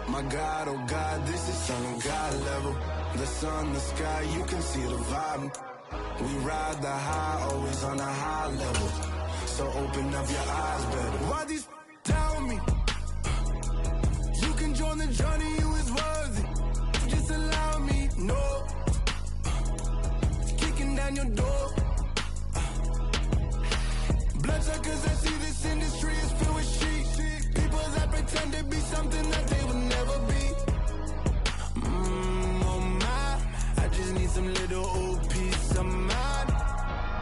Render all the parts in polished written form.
My God, oh God, this is on a God level. The sun, the sky, you can see the vibe. We ride the high, always on a high level. So open up your eyes better. Why these tell me? You can join the journey, you is worthy. Just allow me, no. Kicking down your door. Bloodsuckers, I see this industry is filled with sheep. People that pretend to be something that they will never be. Oh my, I just need some little old peace of mind.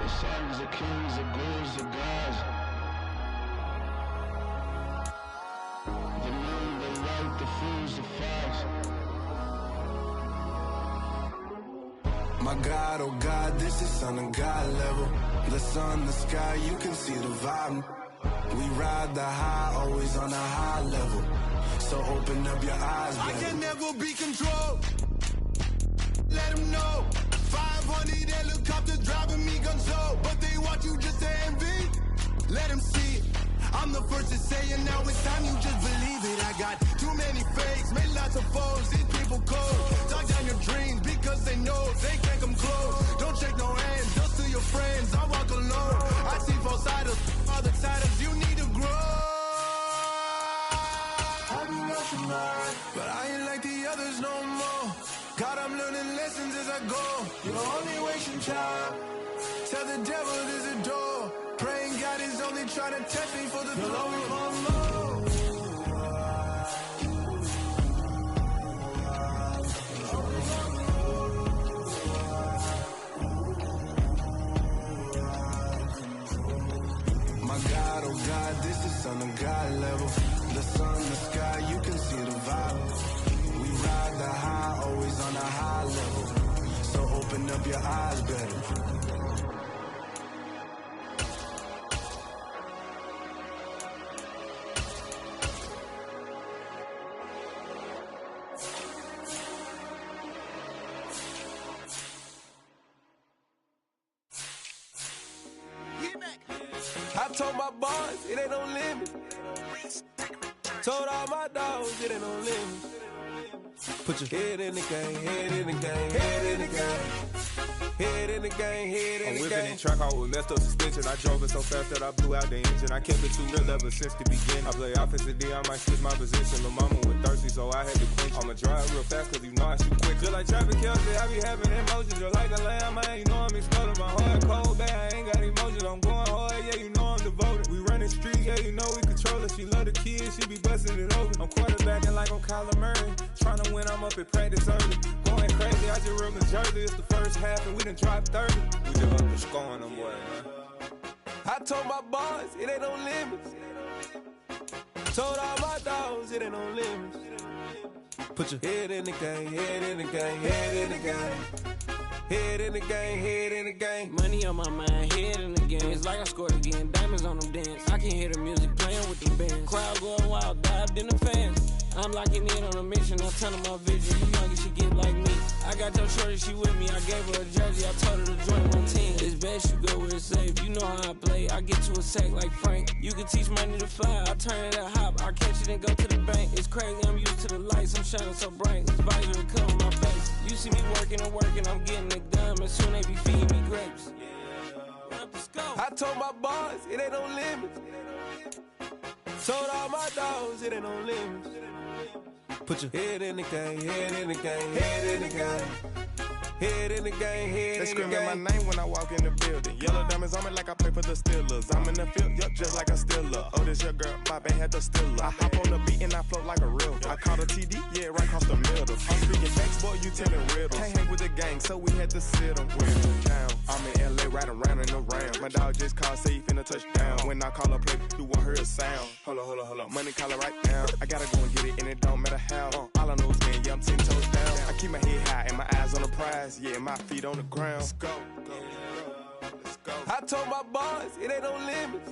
The sons of kings, the gurus, the gods. The moon, the light, the fools, the facts. My God, oh God, this is on a God level. The sun, the sky, you can see the vibe. We ride the high, always on a high level. So open up your eyes, baby. I can never be controlled. Let them know. 500 helicopters driving me gonzo. But they want you just to envy. Let them see it. I'm the first to say it, now it's time you just believe it. I got too many fakes, made lots of foes. These people cold. Talk down your dreams because they know they can't come close. Don't shake no hands, just to your friends. I walk alone. I see both sides, other sides. You need to grow. I be rushing mine, but I ain't like the others no more. God, I'm learning lessons as I go. You're only wasting time. Tell the devil there's a door. Praying God is only trying to test me for the glory for more. My God, oh God, this is on a God level. The sun, the sky, you can see the vibe. We ride the high, always on a high level. So open up your eyes better. I told my boys, it ain't no limit. Told all my dogs, it ain't no limit. Put your head in the game, head in the game, head in the game. Head in the game, head in the game. I'm whipping in track, I was messed up suspension. I drove it so fast that I blew out the engine. I kept it too real ever since the beginning. I play offensive D, I might switch my position. Lil' mama was thirsty, so I had to quench. I'ma drive real fast, cause you know I shoot quick. Just like traffic Kelsey, I be having emotions. Just like a lamb, man, you know I'm exploding. My heart cold, bad, I ain't got emotions. I'm going hard, yeah, you know I'm devoted. We running streets, yeah, you know we control it. She love the kids, she be busting it over. I'm quarterbacking like I'm Kyler Murray. Trying to win, I'm up at practice early. Going crazy, I just ripped the jersey. It's the first half, and we done dropped 30. We just up to scoring them, boy, man. I told my boys, it ain't no limits. Told all my dogs, it ain't no limits. Put your head in the game, head in the game, head in the game. Head in the game, head in the game. Money on my mind, head in the game. It's like I scored again, diamonds on them dance. I can hear the music playing with the bands. Crowd going wild, dived in the fans. I'm locking in on a mission, I'm telling my vision. You young, you should get like me. I got your shorty, she with me. I gave her a jersey, I told her to join my team. It's best you go where it's safe. You know how I play. I get to a sack like Frank. You can teach money to fly. I turn it a hop. I catch it and go to the bank. It's crazy, I'm used to the lights. I'm shining so bright. This visor will cover my face. You see me working and working. I'm getting it done. And soon they be feeding me grapes. I told my boys, it ain't no limits. Told all my dogs, it ain't no limits. Put your head in the game, head in the game, head in the game. Head in the game, head in the game. They screaming my name when I walk in the building. Yellow diamonds on me like I play for the Steelers. I'm in the field, yup, just like a Steeler. Oh, this your girl, my band had the Steeler. I hop on the beat and I float like a real. I caught a TD, yeah, right across the middle. I'm speaking facts, boy, you telling riddles. Can't hang with the gang, so we had to sit them down. I'm in LA, riding around and around. My dog just called, say he finna touchdown. When I call a play, you won't hear a sound. Hold up, money calling right now. I gotta go and get it, and it don't matter how. All I know is man, yeah, I'm 10 toes down. I keep my head high and my eyes on the prize. Yeah, my feet on the ground. Let's go. I told my boys, it ain't no limits.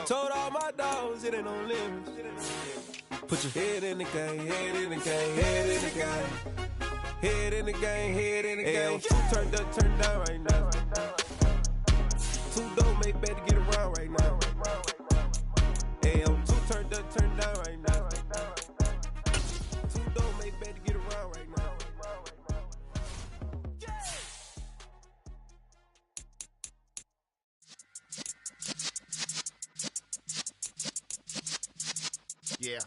Told all my dogs, it ain't no limits. Put your head in the game, head in the game, head in the game. Head in the game, head in the game. Two turned up, turned down right now. Two don't make better get around right now. Hey, I'm two turned up, turned down right now. Yeah.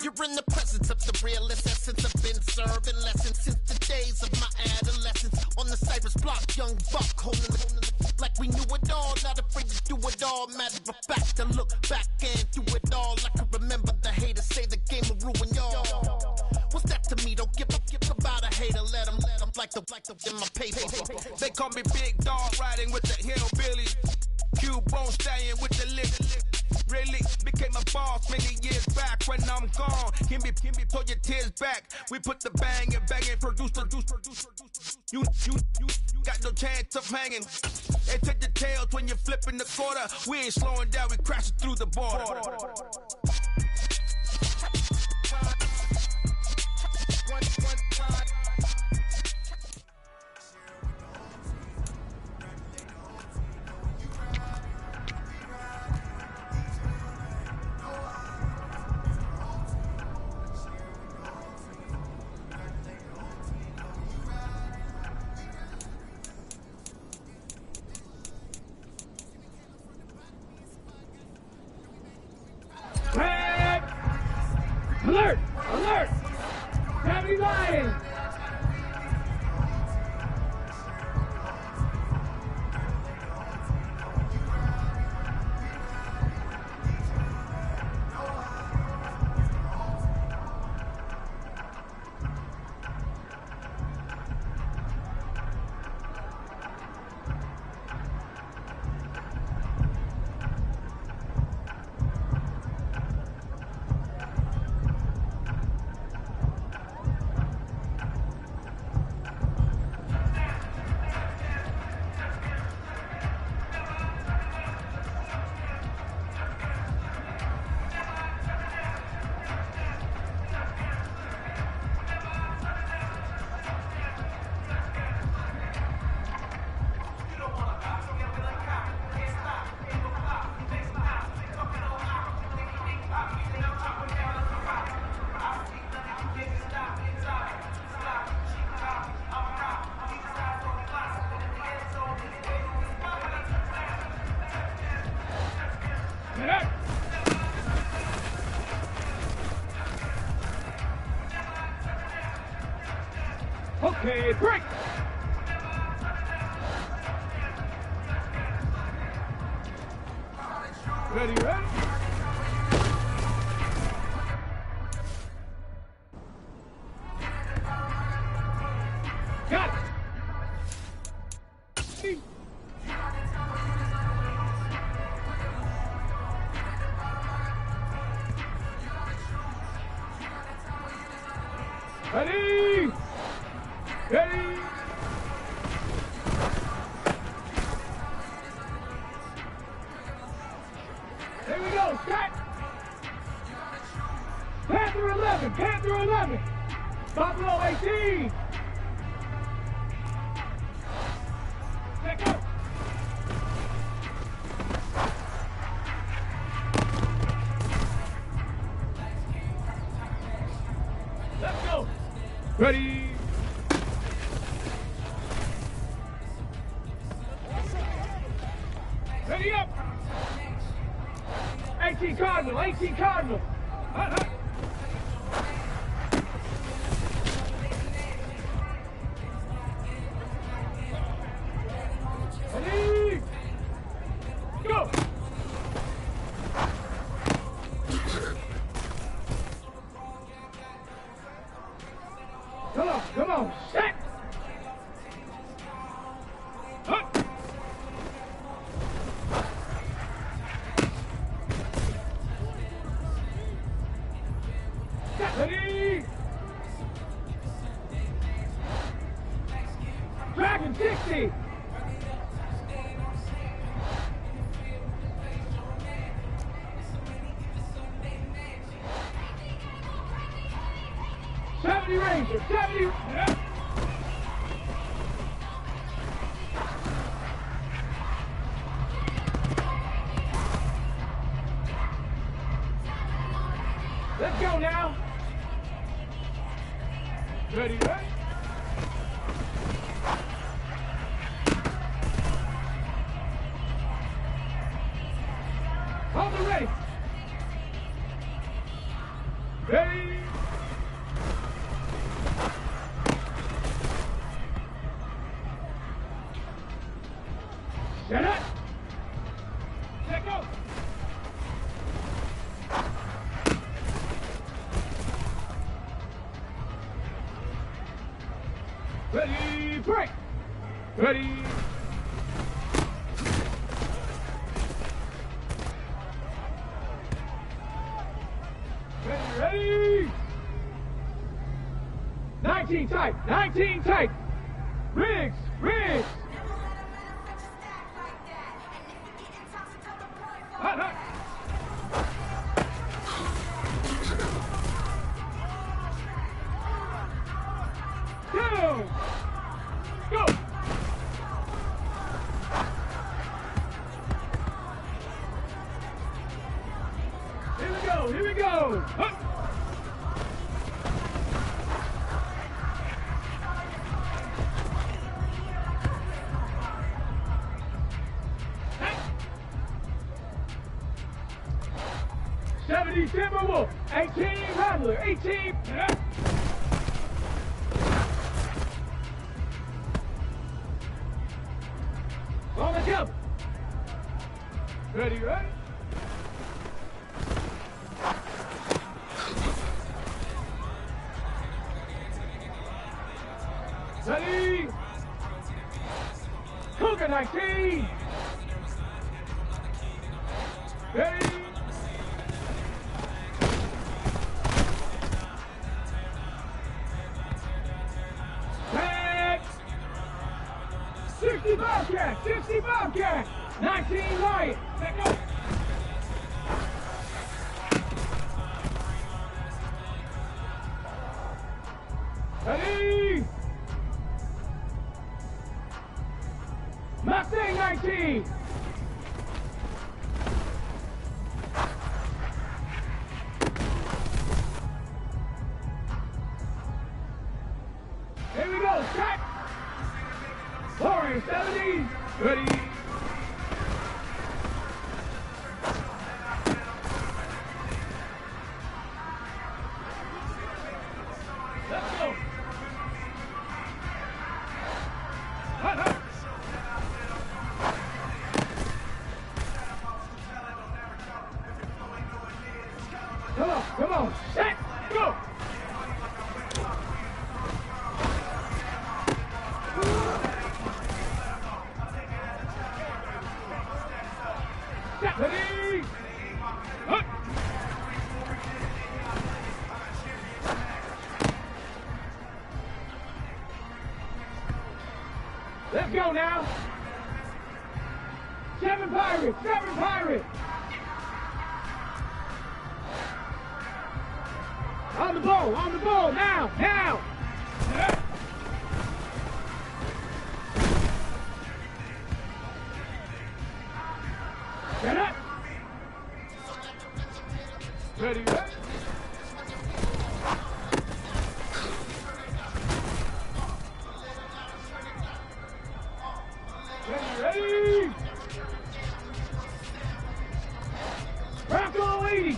You're in the presence of the realest essence. I've been serving lessons since the days of my adolescence. On the Cypress block, young buck holding the like we knew it all. Not afraid to do it all. Matter of fact, to look back and do it all. I can remember the haters say the game will ruin y'all. What's that to me? Don't give about a hater. Let them like the in my paper. They call me Big Dog, riding with the hillbillies. Q-Bone stallion with the lip. Really became a boss many years back. When I'm gone, can be pull your tears back. We put the bang and produce. You got no chance of hanging. And take the tails when you're flipping the quarter. We ain't slowing down, we crashing through the border. Alert! Alert! Heavy Lions! Okay, break! Ready, ready? Got it! Ready! Ready! Here we go, set! Panther 11, Panther 11! Buffalo 18! Set, go! Let's go! Ready! Ready up! 18 Cardinal, 18 Cardinal! Ready! Go! Come on, set! Hut! Ready! Dragon 60! Ranger, 70! Yeah. Let's go now! Ready, ready? Hold it ready. Ready. Set up. Let go. Ready, break. Ready. Ready. 19 tight. 19 tight. Riggs. Riggs. Hot, hot. Down. Go. Here we go. Here we go. Up. 70 Timberwolf, 18 Rattler, 18. On the jump. Ready, ready? Ready? Cougar 19. Ready? Back. 60 Bobcat, 60 Bobcat, 19 Riot. Let go. Ready? Mustang 19. Here we go, shot. Warrior 70. Ready? Let's go. Hot, hot. Come on, set, go! Set, ready! Up! Let's go now! 7 Pirates, 7 Pirates! On the ball, now, now! Get up! Ready, ready? Ready, ready! Bronco 80!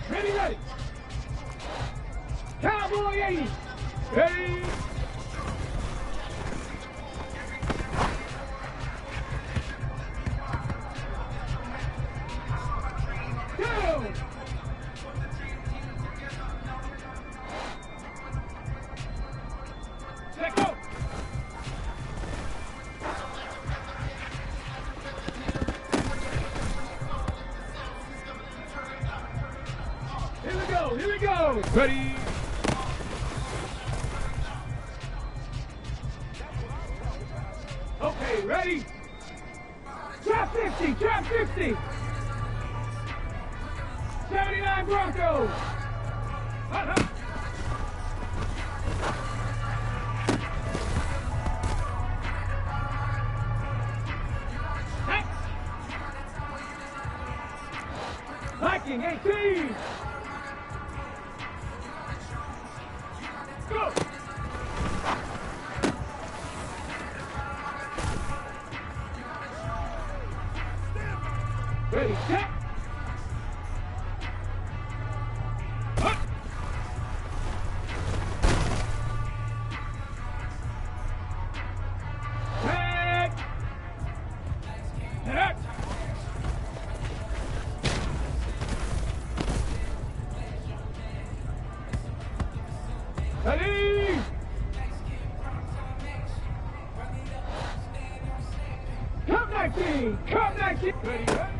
Ready, ready. Cowboy 80. Ready. Go. Let go. Here we go. Ready. Okay, ready. Trap 50, trap 50. 79 Broncos. Hot, hot. Viking 18. Go! Ready? Come 19! Come 19! Ready, ready?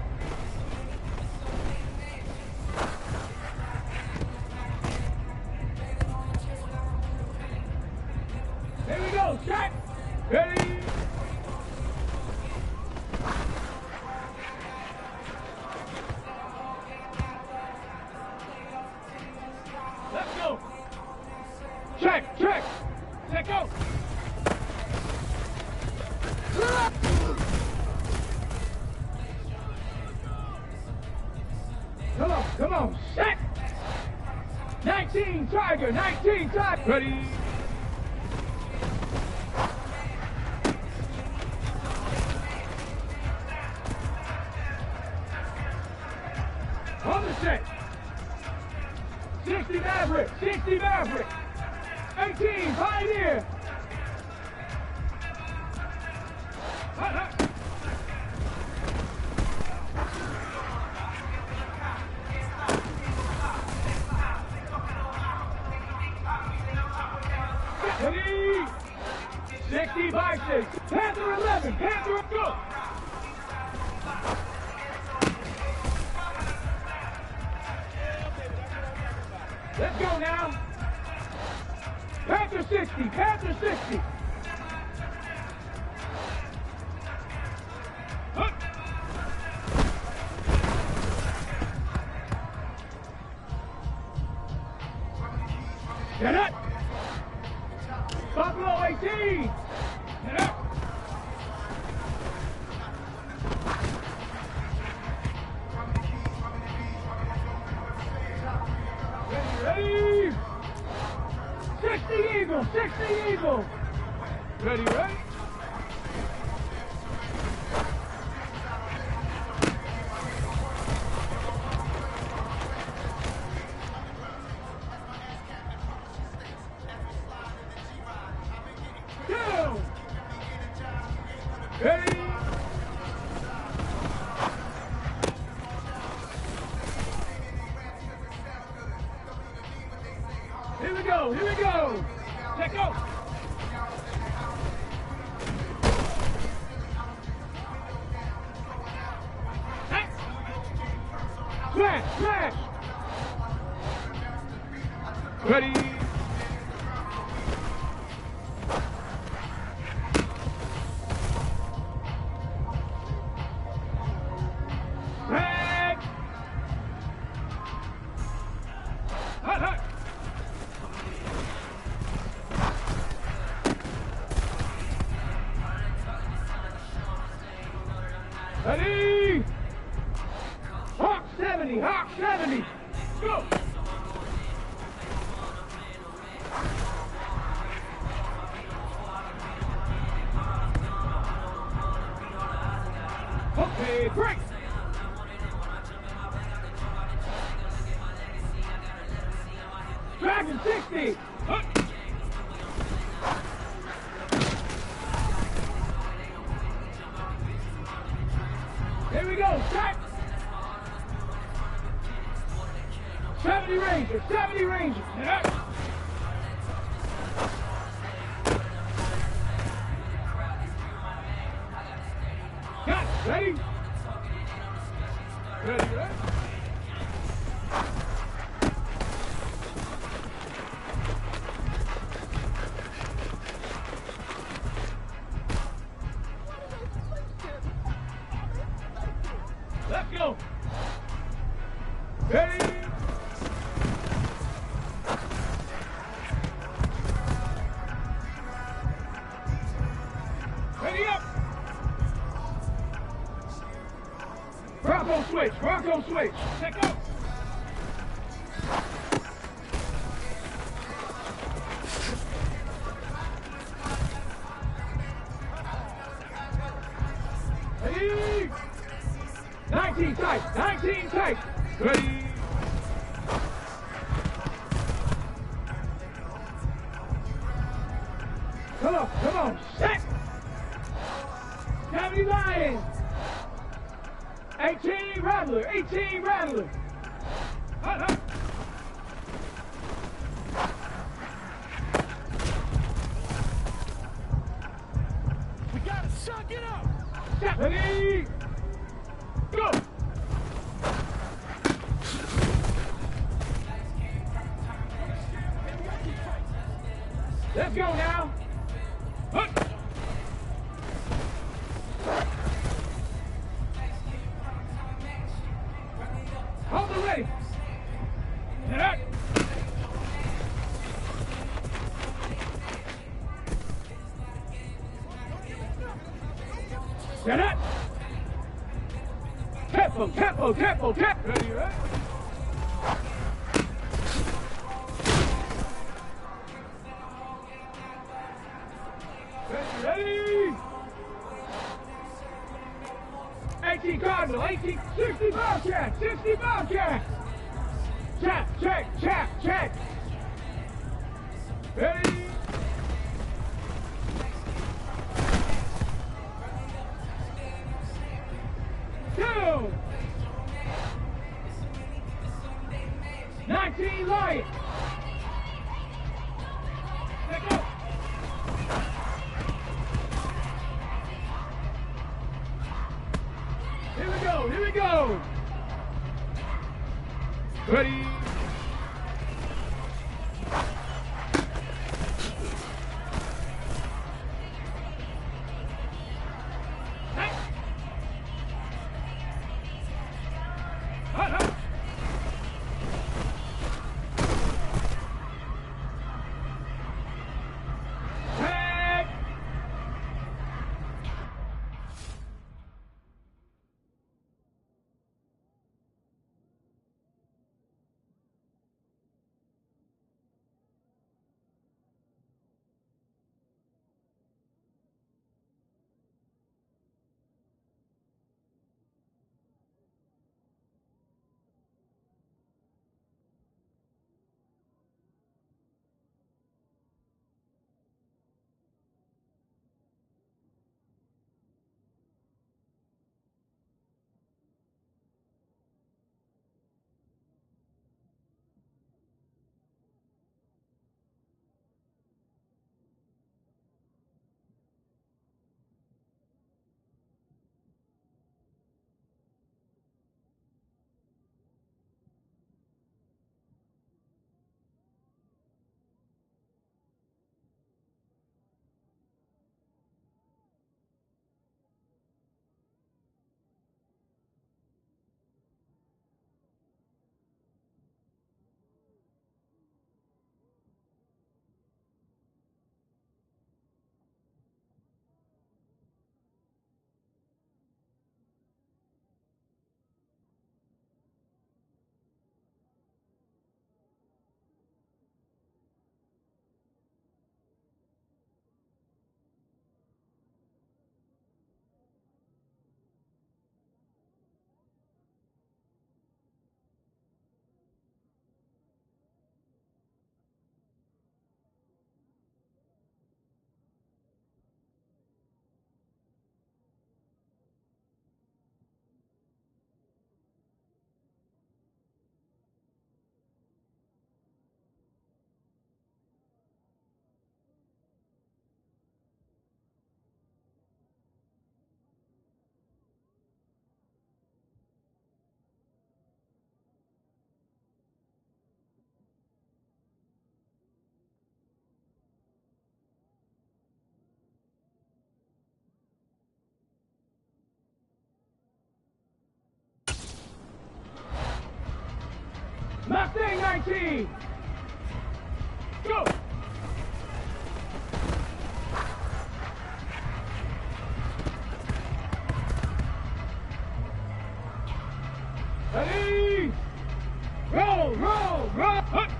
Here we go, check! Ready? Let's go! Check, check! Let go! Come on, set! 19 Tiger, 19 Tiger! Ready? On the set! 60 Maverick, 60 Maverick! 18 Pioneer! Hut, hut. Ready? 60 Bison, Panther 11, Panther go! Let's go now. Panther 60, Panther 60. Hup. Get up. Buffalo 18. Get up. Ready? 60 Eagle, 60 Eagle. Ready, ready? Go! Ready? Here we go, here we go. Check go. Hey. Smash, smash. Ready. Smash. Hut, hut. Ready? Hawk 70, Hawk 70. Go. Okay, break. Dragon 60. Hup. Here we go, set! 70 Ranger, 70 Ranger. Yep. Got it, ready? Ready, ready? Let's go. Ready? Ready up. Bronco switch, Bronco switch. Check out. Ready? 19 tight, 19 tight. Ready? Come on, set. 70 Lions. 18 Rattler, 18 Rattler. Hut, hut. Ready? Go! Let's go now. Hup. Hold the ready. Get up. Get up. Tempo, tempo, tempo, tempo. Ready, right? Ready? 18 Cardinal, 18, 60 Bobcat, 60 Bobcat. Check, check, check, check. Ready? Two. 19 Lion. Let's go. Here we go, here we go. Ready? Hey. Hut, hut. Hey. Mustang 19. Go. Ready. Roll, roll, roll. Hup.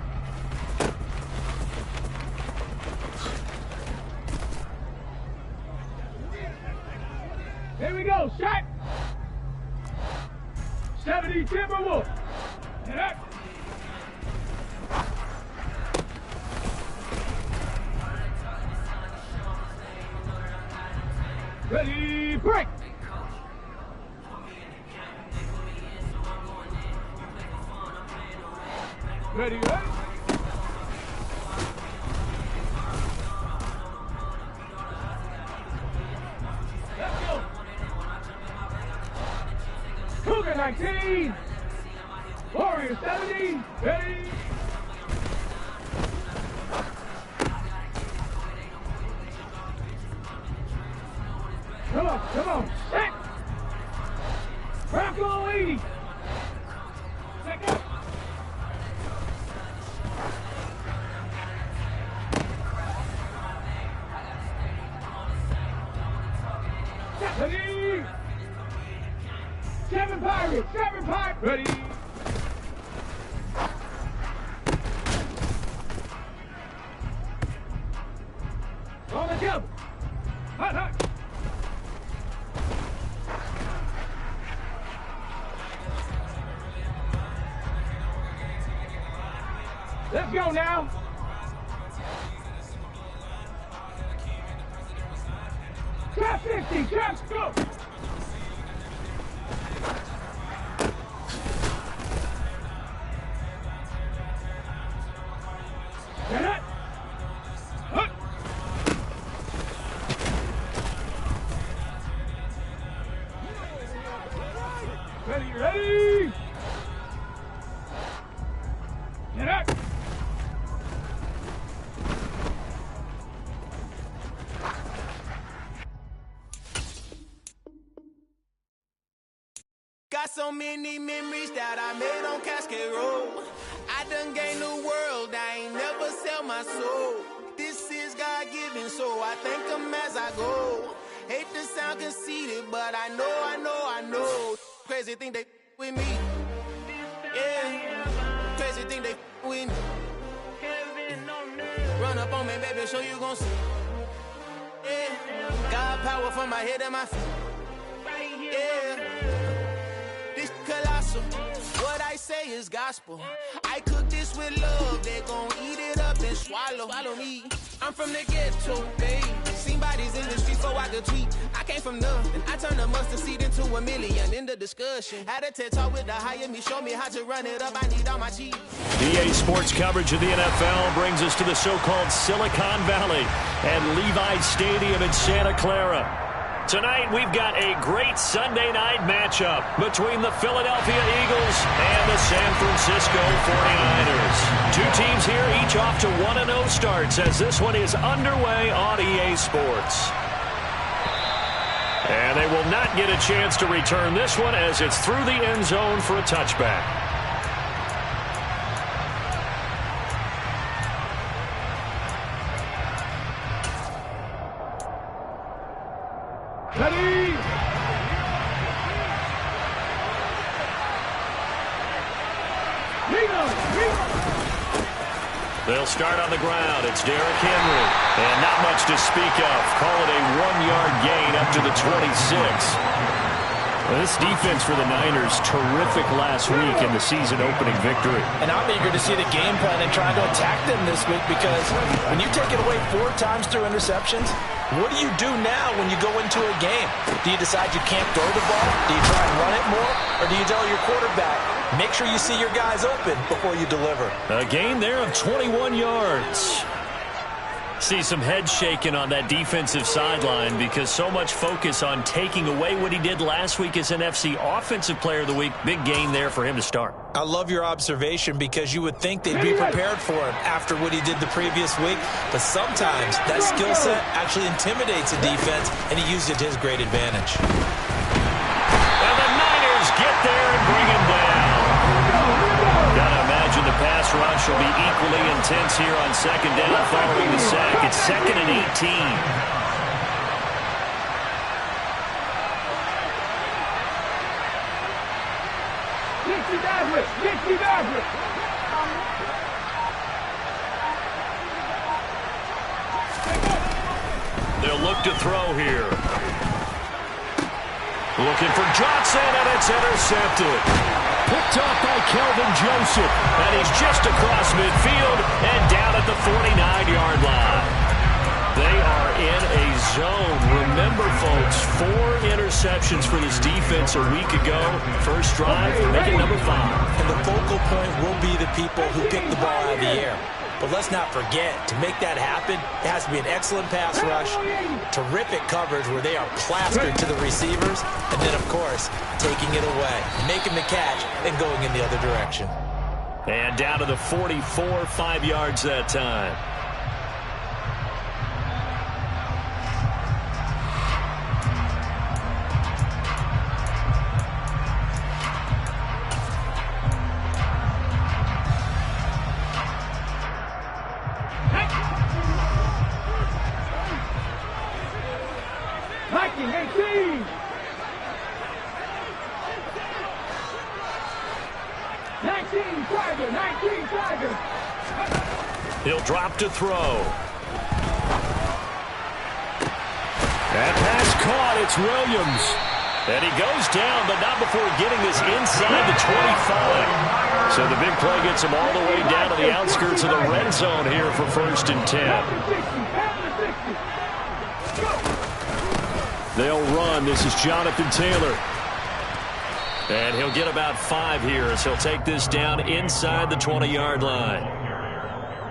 Here we go, shot. 70 Timberwolf. Get up. Ready, break. Ready, ready. Let's go. Strike team. Warriors 70. Ready. Come on. Set. Rocco 80. Second. Ready. Seven Pirates. Ready. On the jump. Hot. Let's go now. Trap 50, trap, go. Get it. Hut. Ready. Get it. Got so many memories that I made on Cascade Road. I done gained the world, I ain't never sell my soul. This is God-given, so I thank him as I go. Hate to sound conceited, but I know. Crazy thing they with me. Yeah, crazy thing they with me. Run up on me, baby, so you gon' see. Yeah, God power from my head and my feet. Yeah. Colossal. What I say is gospel. I cook this with love. They gon' eat it up and swallow. Follow me. I'm from the ghetto, babe. Seen bodies in the streets so I could tweet. I came from nothing. I turned a mustard seed into a million. In the discussion, had a TED talk with the higher me. Show me how to run it up. I need all my cheese. EA Sports coverage of the NFL brings us to the so-called Silicon Valley and Levi Stadium in Santa Clara. Tonight, we've got a great Sunday night matchup between the Philadelphia Eagles and the San Francisco 49ers. Two teams here, each off to 1-0 starts as this one is underway on EA Sports. And they will not get a chance to return this one as it's through the end zone for a touchback. Ready! They'll start on the ground. It's Derrick Henry. And not much to speak of. Call it a 1-yard gain up to the 26. Well, this defense for the Niners, terrific last week in the season-opening victory. And I'm eager to see the game plan and try to attack them this week because when you take it away 4 times through interceptions, what do you do now when you go into a game? Do you decide you can't throw the ball? Do you try and run it more? Or do you tell your quarterback, make sure you see your guys open before you deliver? A gain there of 21 yards. See some head shaking on that defensive sideline because so much focus on taking away what he did last week as NFC Offensive Player of the Week. Big gain there for him to start. I love your observation because you would think they'd be prepared for him after what he did the previous week. But sometimes that skill set actually intimidates a defense, and he used it to his great advantage. And the Niners get there and bring him down. Gotta imagine the pass rush will be equally intense here on second down following the sack. It's 2nd and 18. They'll look to throw here. Looking for Johnson, and it's intercepted. Picked off by Kelvin Joseph. And he's just across midfield and down at the 49-yard line. They are in a zone. Remember, folks, 4 interceptions for this defense a week ago. First drive, make it number 5. And the focal point will be the people who pick the ball out of the air. But let's not forget, to make that happen, it has to be an excellent pass rush, terrific coverage where they are plastered to the receivers, and then, of course, taking it away, making the catch, and going in the other direction. And down to the 44, 5 yards that time. He'll drop to throw. That pass caught. It's Williams. And he goes down, but not before getting this inside the 25. So the big play gets him all the way down to the outskirts of the red zone here for 1st and 10. They'll run. This is Jonathan Taylor. And he'll get about 5 here as he'll take this down inside the 20-yard line.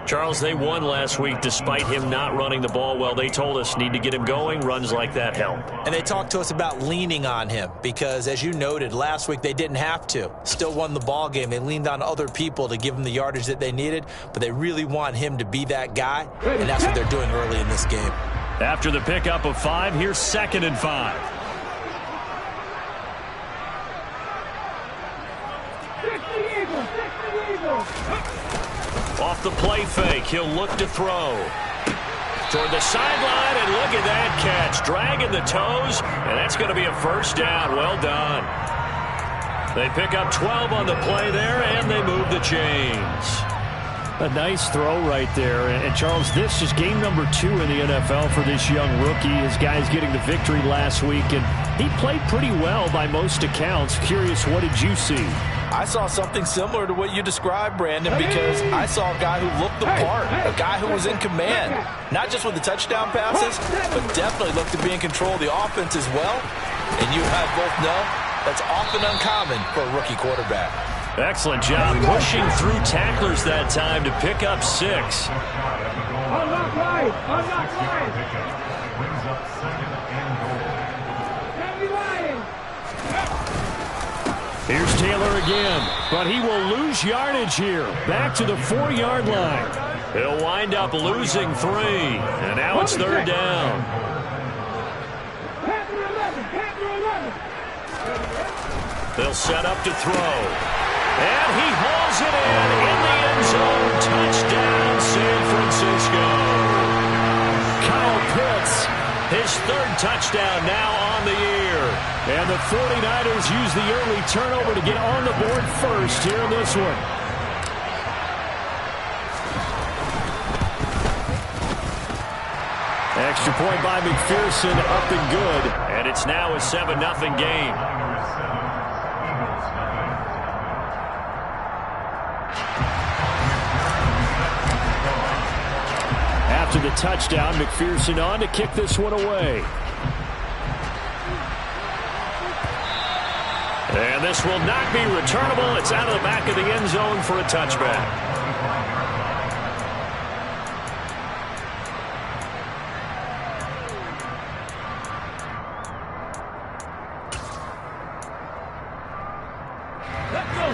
Charles, they won last week despite him not running the ball well. They told us need to get him going. Runs like that help. And they talked to us about leaning on him because, as you noted, last week they didn't have to. Still won the ball game. They leaned on other people to give them the yardage that they needed, but they really want him to be that guy, and that's what they're doing early in this game. After the pickup of 5, here's 2nd and 5. Off the play fake, he'll look to throw. Toward the sideline, and look at that catch. Dragging the toes, and that's going to be a 1st down. Well done. They pick up 12 on the play there, and they move the chains. A nice throw right there. And Charles, this is game number 2 in the NFL for this young rookie. His guys getting the victory last week, and he played pretty well by most accounts. Curious, what did you see? I saw something similar to what you described, Brandon, because I saw a guy who looked the part, a guy who was in command, not just with the touchdown passes, but definitely looked to be in control of the offense as well. And you and I both know that's often uncommon for a rookie quarterback. Excellent job pushing through tacklers that time to pick up 6. Unlock line! Unlock line! Brings up 2nd and goal. Here's Taylor again, but he will lose yardage here. Back to the 4-yard line. He'll wind up losing 3, and now it's 3rd down. They'll set up to throw. And he hauls it in the end zone. Touchdown, San Francisco. Kyle Pitts, his 3rd touchdown now on the year. And the 49ers use the early turnover to get on the board first here in this one. Extra point by McPherson, up and good. And it's now a 7-0 game. After the touchdown, McPherson on to kick this one away. And this will not be returnable. It's out of the back of the end zone for a touchback.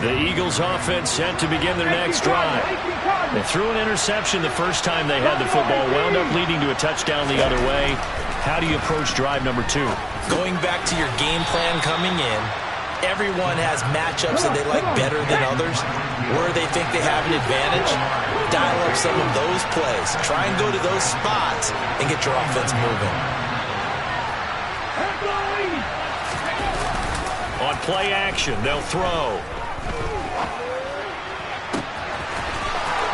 The Eagles offense set to begin their next drive. They threw an interception the first time they had the football, wound up leading to a touchdown the other way. How do you approach drive number 2? Going back to your game plan coming in, everyone has matchups that they like better than others. Where they think they have an advantage, dial up some of those plays. Try and go to those spots and get your offense moving. On play action, they'll throw.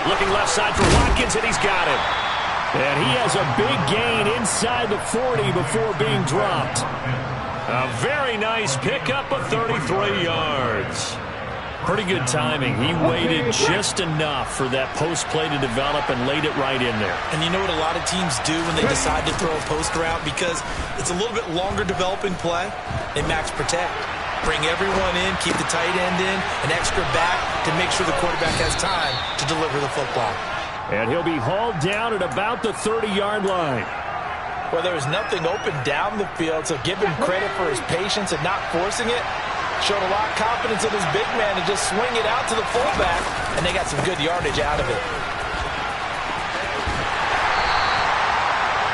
Looking left side for Watkins, and he's got him. And he has a big gain inside the 40 before being dropped. A very nice pickup of 33 yards. Pretty good timing. He waited just enough for that post play to develop and laid it right in there. And you know what a lot of teams do when they decide to throw a post route? Because it's a little bit longer developing play, they max protect. Bring everyone in, keep the tight end in, an extra back to make sure the quarterback has time to deliver the football. And he'll be hauled down at about the 30-yard line. Well, there was nothing open down the field, so give him credit for his patience and not forcing it. Showed a lot of confidence in his big man to just swing it out to the fullback, and they got some good yardage out of it.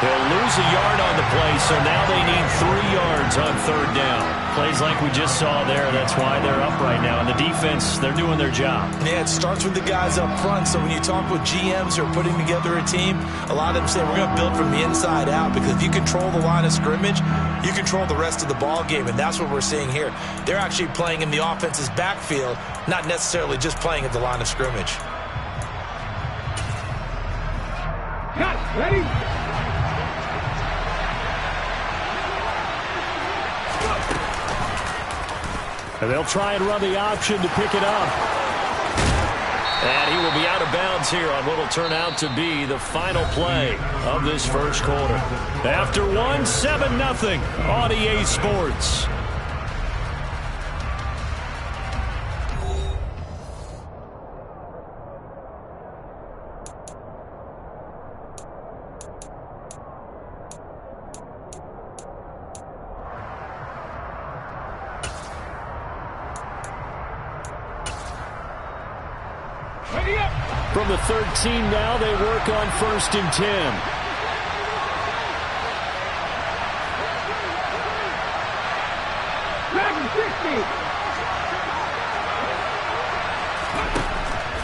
They'll lose a yard on the play, so now they need 3 yards on 3rd down. Plays like we just saw there, that's why they're up right now. And the defense, they're doing their job. Yeah, it starts with the guys up front. So when you talk with GMs who are putting together a team, a lot of them say we're going to build from the inside out, because if you control the line of scrimmage, you control the rest of the ball game, and that's what we're seeing here. They're actually playing in the offense's backfield, not necessarily just playing at the line of scrimmage. Cut, ready? And they'll try and run the option to pick it up. And he will be out of bounds here on what will turn out to be the final play of this first quarter. After 7-0 on EA Sports. From the 13 now, they work on 1st and 10.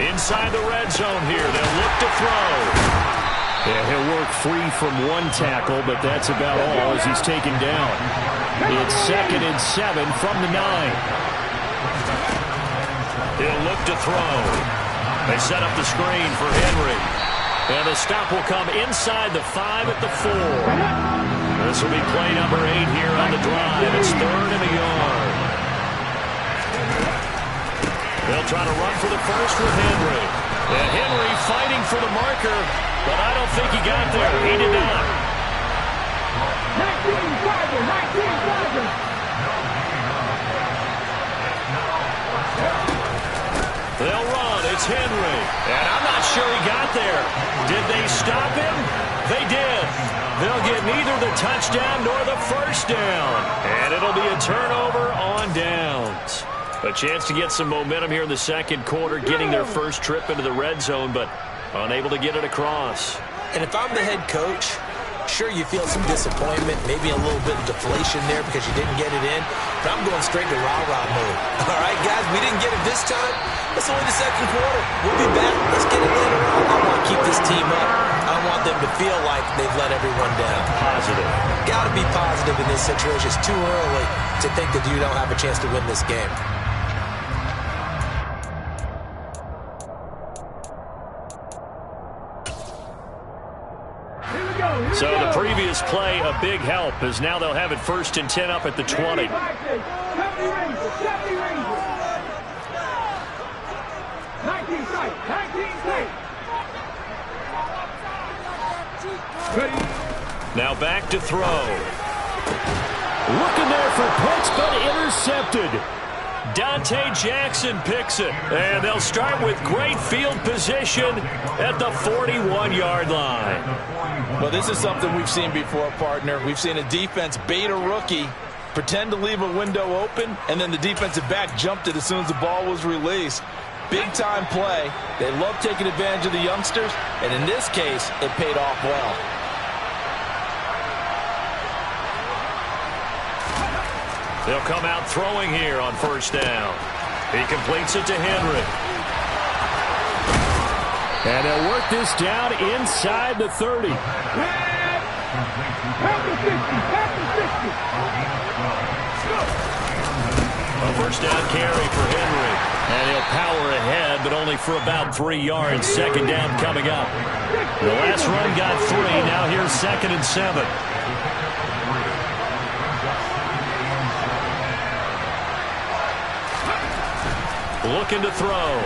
Inside the red zone here, they'll look to throw. Yeah, he'll work free from one tackle, but that's about all as he's taken down. It's 2nd and 7 from the 9. He'll look to throw. They set up the screen for Henry. And the stop will come inside the 5 at the 4. This will be play number 8 here on the drive. It's 3rd and a yard. They'll try to run for the first with Henry. And Henry fighting for the marker, but I don't think he got there. He did not. 19-5. They'll run. It's Henry. And I'm not sure he got there. Did they stop him? They did. They'll get neither the touchdown nor the first down. And it'll be a turnover on downs. A chance to get some momentum here in the second quarter, getting their first trip into the red zone, but unable to get it across. And if I'm the head coach, sure, you feel some disappointment, maybe a little bit of deflation there because you didn't get it in, but I'm going straight to rah-rah mode. All right, guys, we didn't get it this time. It's only the second quarter. We'll be back. Let's get it later on. I want to keep this team up. I want them to feel like they've let everyone down. Positive. Got to be positive in this situation. It's too early to think that you don't have a chance to win this game. So the previous play, a big help, as now they'll have it 1st and 10 up at the 20. Now back to throw. Looking there for Pitts, but intercepted. Dante Jackson picks it. And they'll start with great field position at the 41-yard line. Well, this is something we've seen before, partner. We've seen a defense bait a rookie, pretend to leave a window open, and then the defensive back jumped it as soon as the ball was released. Big-time play. They love taking advantage of the youngsters, and in this case, it paid off well. They'll come out throwing here on 1st down. He completes it to Henry. And they'll work this down inside the 30. A 1st down carry for Henry. And he'll power ahead, but only for about 3 yards. 2nd down coming up. The last run got 3. Now here's 2nd and 7. Looking to throw.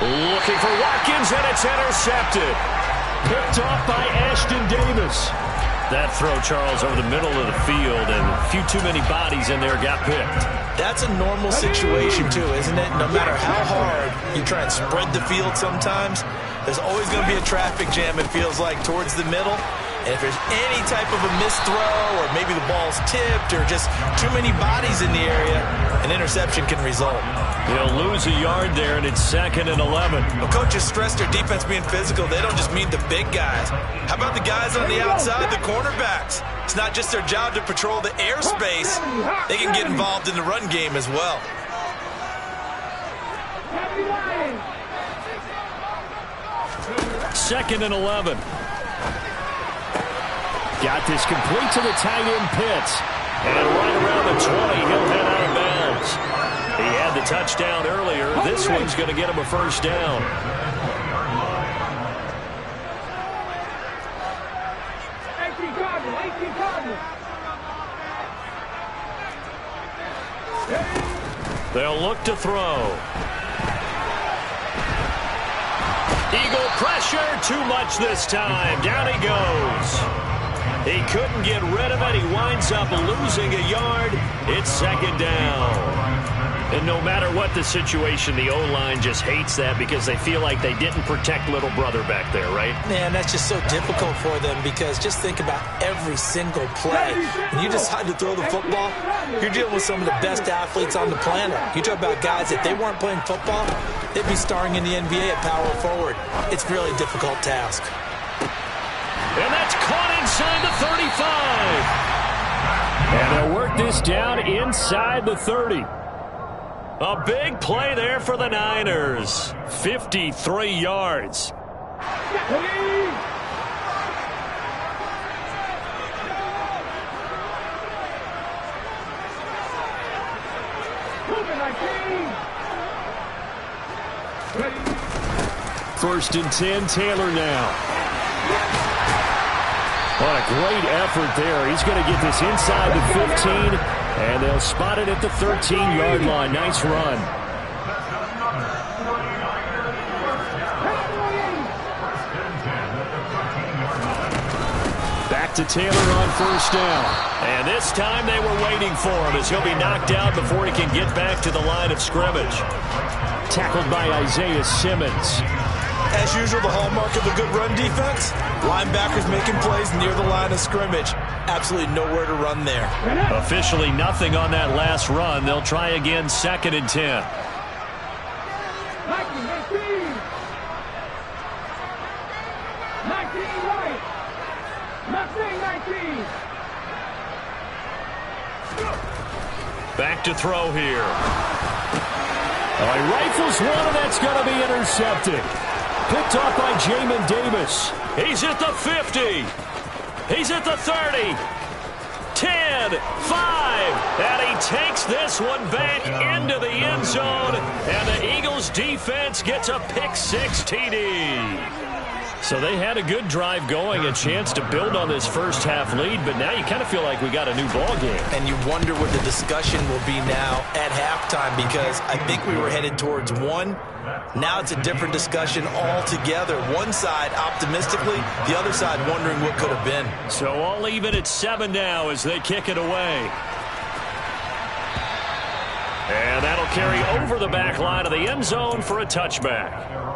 Looking for Watkins, and it's intercepted. Picked off by Ashton Davis. That throw, Charles, over the middle of the field, and a few too many bodies in there got picked. That's a normal situation, too, isn't it? No matter how hard you try and spread the field sometimes, there's always going to be a traffic jam, it feels like, towards the middle. And if there's any type of a missed throw or maybe the ball's tipped or just too many bodies in the area, an interception can result. They'll lose a yard there, and it's 2nd and 11. Well, coaches stress their defense being physical. They don't just mean the big guys. How about the guys on the outside, the cornerbacks? It's not just their job to patrol the airspace. They can get involved in the run game as well. Second and 11. Got this complete to the tight end Pitts. And right around the 20, he'll head out of bounds. He had the touchdown earlier. This one's going to get him a first down. They'll look to throw. Eagle pressure, too much this time. Down he goes. He couldn't get rid of it. He winds up losing a yard. It's 2nd down. And no matter what the situation, the O-line just hates that because they feel like they didn't protect little brother back there, right? Man, that's just so difficult for them because just think about every single play. When you decide to throw the football, you're dealing with some of the best athletes on the planet. You talk about guys, if they weren't playing football, they'd be starring in the NBA at power forward. It's a really difficult task. And that's caught inside the 35. And they'll work this down inside the 30. A big play there for the Niners. 53 yards. First and 10, Taylor now. What a great effort there. He's going to get this inside the 15, and they'll spot it at the 13-yard line. Nice run. Back to Taylor on first down. And this time they were waiting for him as he'll be knocked out before he can get back to the line of scrimmage. Tackled by Isaiah Simmons. As usual, the hallmark of a good run defense, linebackers making plays near the line of scrimmage. Absolutely nowhere to run there. Officially nothing on that last run. They'll try again, 2nd and 10. Back to throw here. Oh, he rifles one, and that's going to be intercepted. Picked off by Jamin Davis. He's at the 50. He's at the 30. 10, 5. And he takes this one back into the end zone. And the Eagles defense gets a pick-6 TD. So they had a good drive going, a chance to build on this first half lead, but now you kind of feel like we got a new ball game. And you wonder what the discussion will be now at halftime, because I think we were headed towards one. Now it's a different discussion altogether. One side optimistically, the other side wondering what could have been. So all even at 7 now as they kick it away. And that'll carry over the back line of the end zone for a touchback.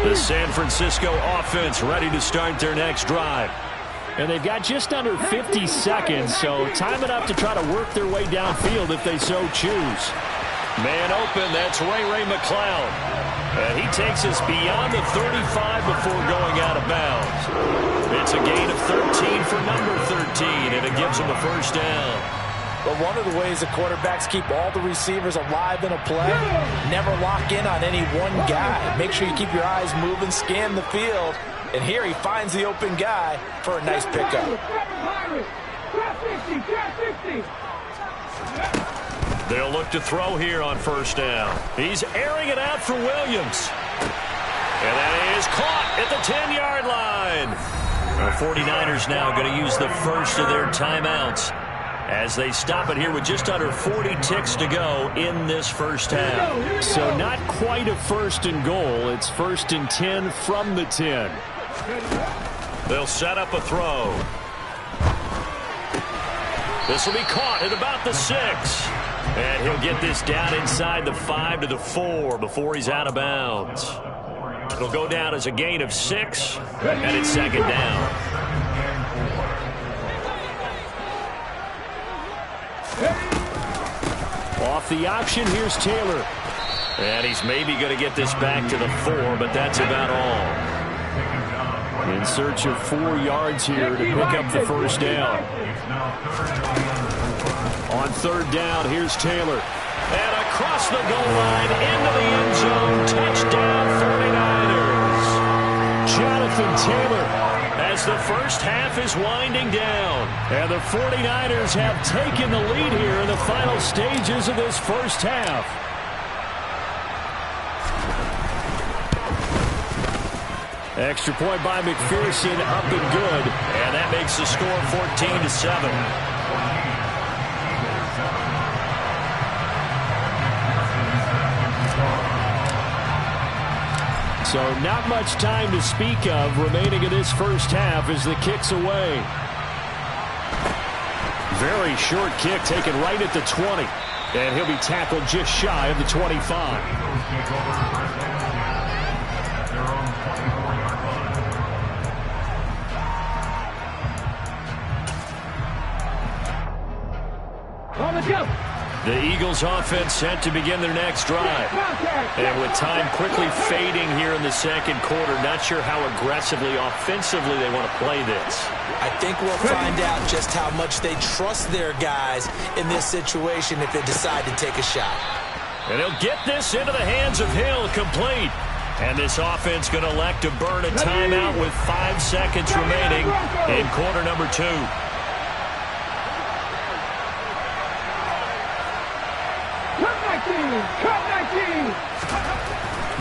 The San Francisco offense ready to start their next drive. And they've got just under 50 seconds, so time enough to try to work their way downfield if they so choose. Man open, that's Ray McCloud. And he takes us beyond the 35 before going out of bounds. It's a gain of 13 for number 13, and it gives him a first down. But one of the ways the quarterbacks keep all the receivers alive in a play, never lock in on any one guy. Make sure you keep your eyes moving, scan the field. And here he finds the open guy for a nice pickup. They'll look to throw here on first down. He's airing it out for Williams. And that is caught at the 10-yard line. The 49ers now going to use the first of their timeouts as they stop it here with just under 40 ticks to go in this first half. So not quite a first and goal. It's first and 10 from the 10. They'll set up a throw. This will be caught at about the 6. And he'll get this down inside the 5 to the 4 before he's out of bounds. It'll go down as a gain of 6, and it's second down. Off the option, here's Taylor. And he's maybe going to get this back to the 4, but that's about all. In search of 4 yards here to pick up the first down. On third down, here's Taylor. And across the goal line, into the end zone, touchdown 49ers. Jonathan Taylor. As the first half is winding down. And the 49ers have taken the lead here in the final stages of this first half. Extra point by McPherson, up and good. And that makes the score 14-7. So not much time to speak of remaining in this first half as the kick's away. Very short kick taken right at the 20. And he'll be tackled just shy of the 25. The Eagles offense set to begin their next drive. And with time quickly fading here in the second quarter, not sure how aggressively, offensively they want to play this. I think we'll find out just how much they trust their guys in this situation if they decide to take a shot. And he'll get this into the hands of Hill, complete. And this offense going to elect to burn a timeout with 5 seconds remaining in quarter number 2.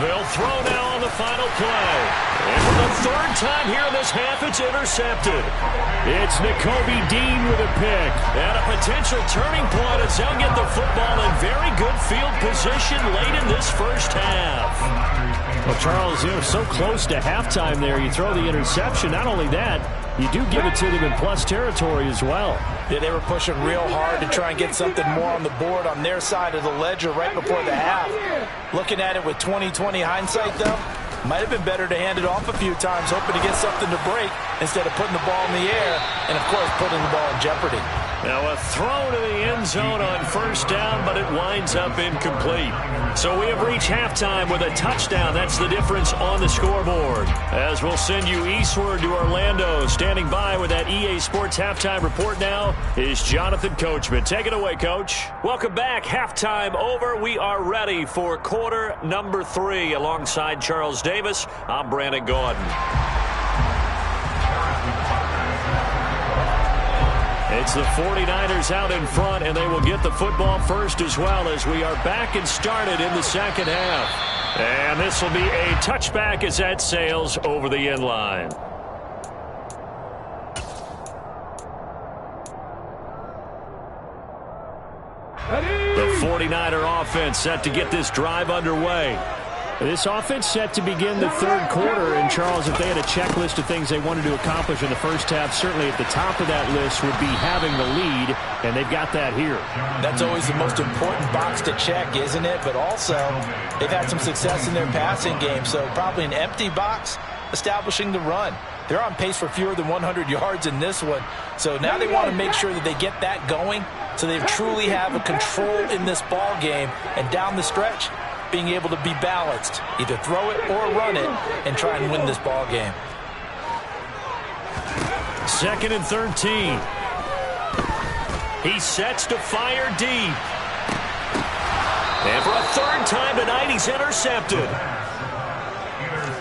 They'll throw now on the final play. And for the third time here in this half, it's intercepted. It's Nakobe Dean with a pick. And a potential turning point as they'll get the football in very good field position late in this first half. Well, Charles, you're so close to halftime there. You throw the interception. Not only that, you do give it to them in plus territory as well. Yeah, they were pushing real hard to try and get something more on the board on their side of the ledger right before the half. Looking at it with 20/20 hindsight, though, might have been better to hand it off a few times, hoping to get something to break instead of putting the ball in the air and, of course, putting the ball in jeopardy. Now a throw to the end zone on first down, but it winds up incomplete. So we have reached halftime with a touchdown. That's the difference on the scoreboard. As we'll send you eastward to Orlando. Standing by with that EA Sports halftime report now is Jonathan Coachman. Take it away, Coach. Welcome back. Halftime over. We are ready for quarter number 3. Alongside Charles Davis, I'm Brandon Gordon. It's the 49ers out in front, and they will get the football first as well as we are back and started in the second half. And this will be a touchback as that sails over the end line. The 49er offense set to get this drive underway. This offense set to begin the third quarter, and Charles, if they had a checklist of things they wanted to accomplish in the first half, certainly at the top of that list would be having the lead, and they've got that here. That's always the most important box to check, isn't it? But also, they've had some success in their passing game, so probably an empty box establishing the run. They're on pace for fewer than 100 yards in this one, so now they want to make sure that they get that going so they truly have a control in this ball game, and down the stretch, being able to be balanced, either throw it or run it, and try and win this ball game. 2nd and 13. He sets to fire deep. And for a third time tonight, he's intercepted.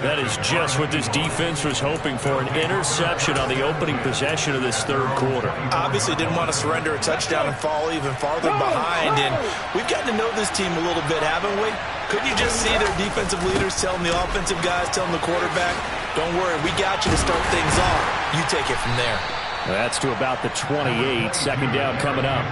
That is just what this defense was hoping for, an interception on the opening possession of this third quarter. Obviously didn't want to surrender a touchdown and fall even farther behind, and we've gotten to know this team a little bit, haven't we? Couldn't you just see their defensive leaders telling the offensive guys, telling the quarterback, Don't worry, we got you to start things off. You take it from there. That's to about the 28. Second down coming up.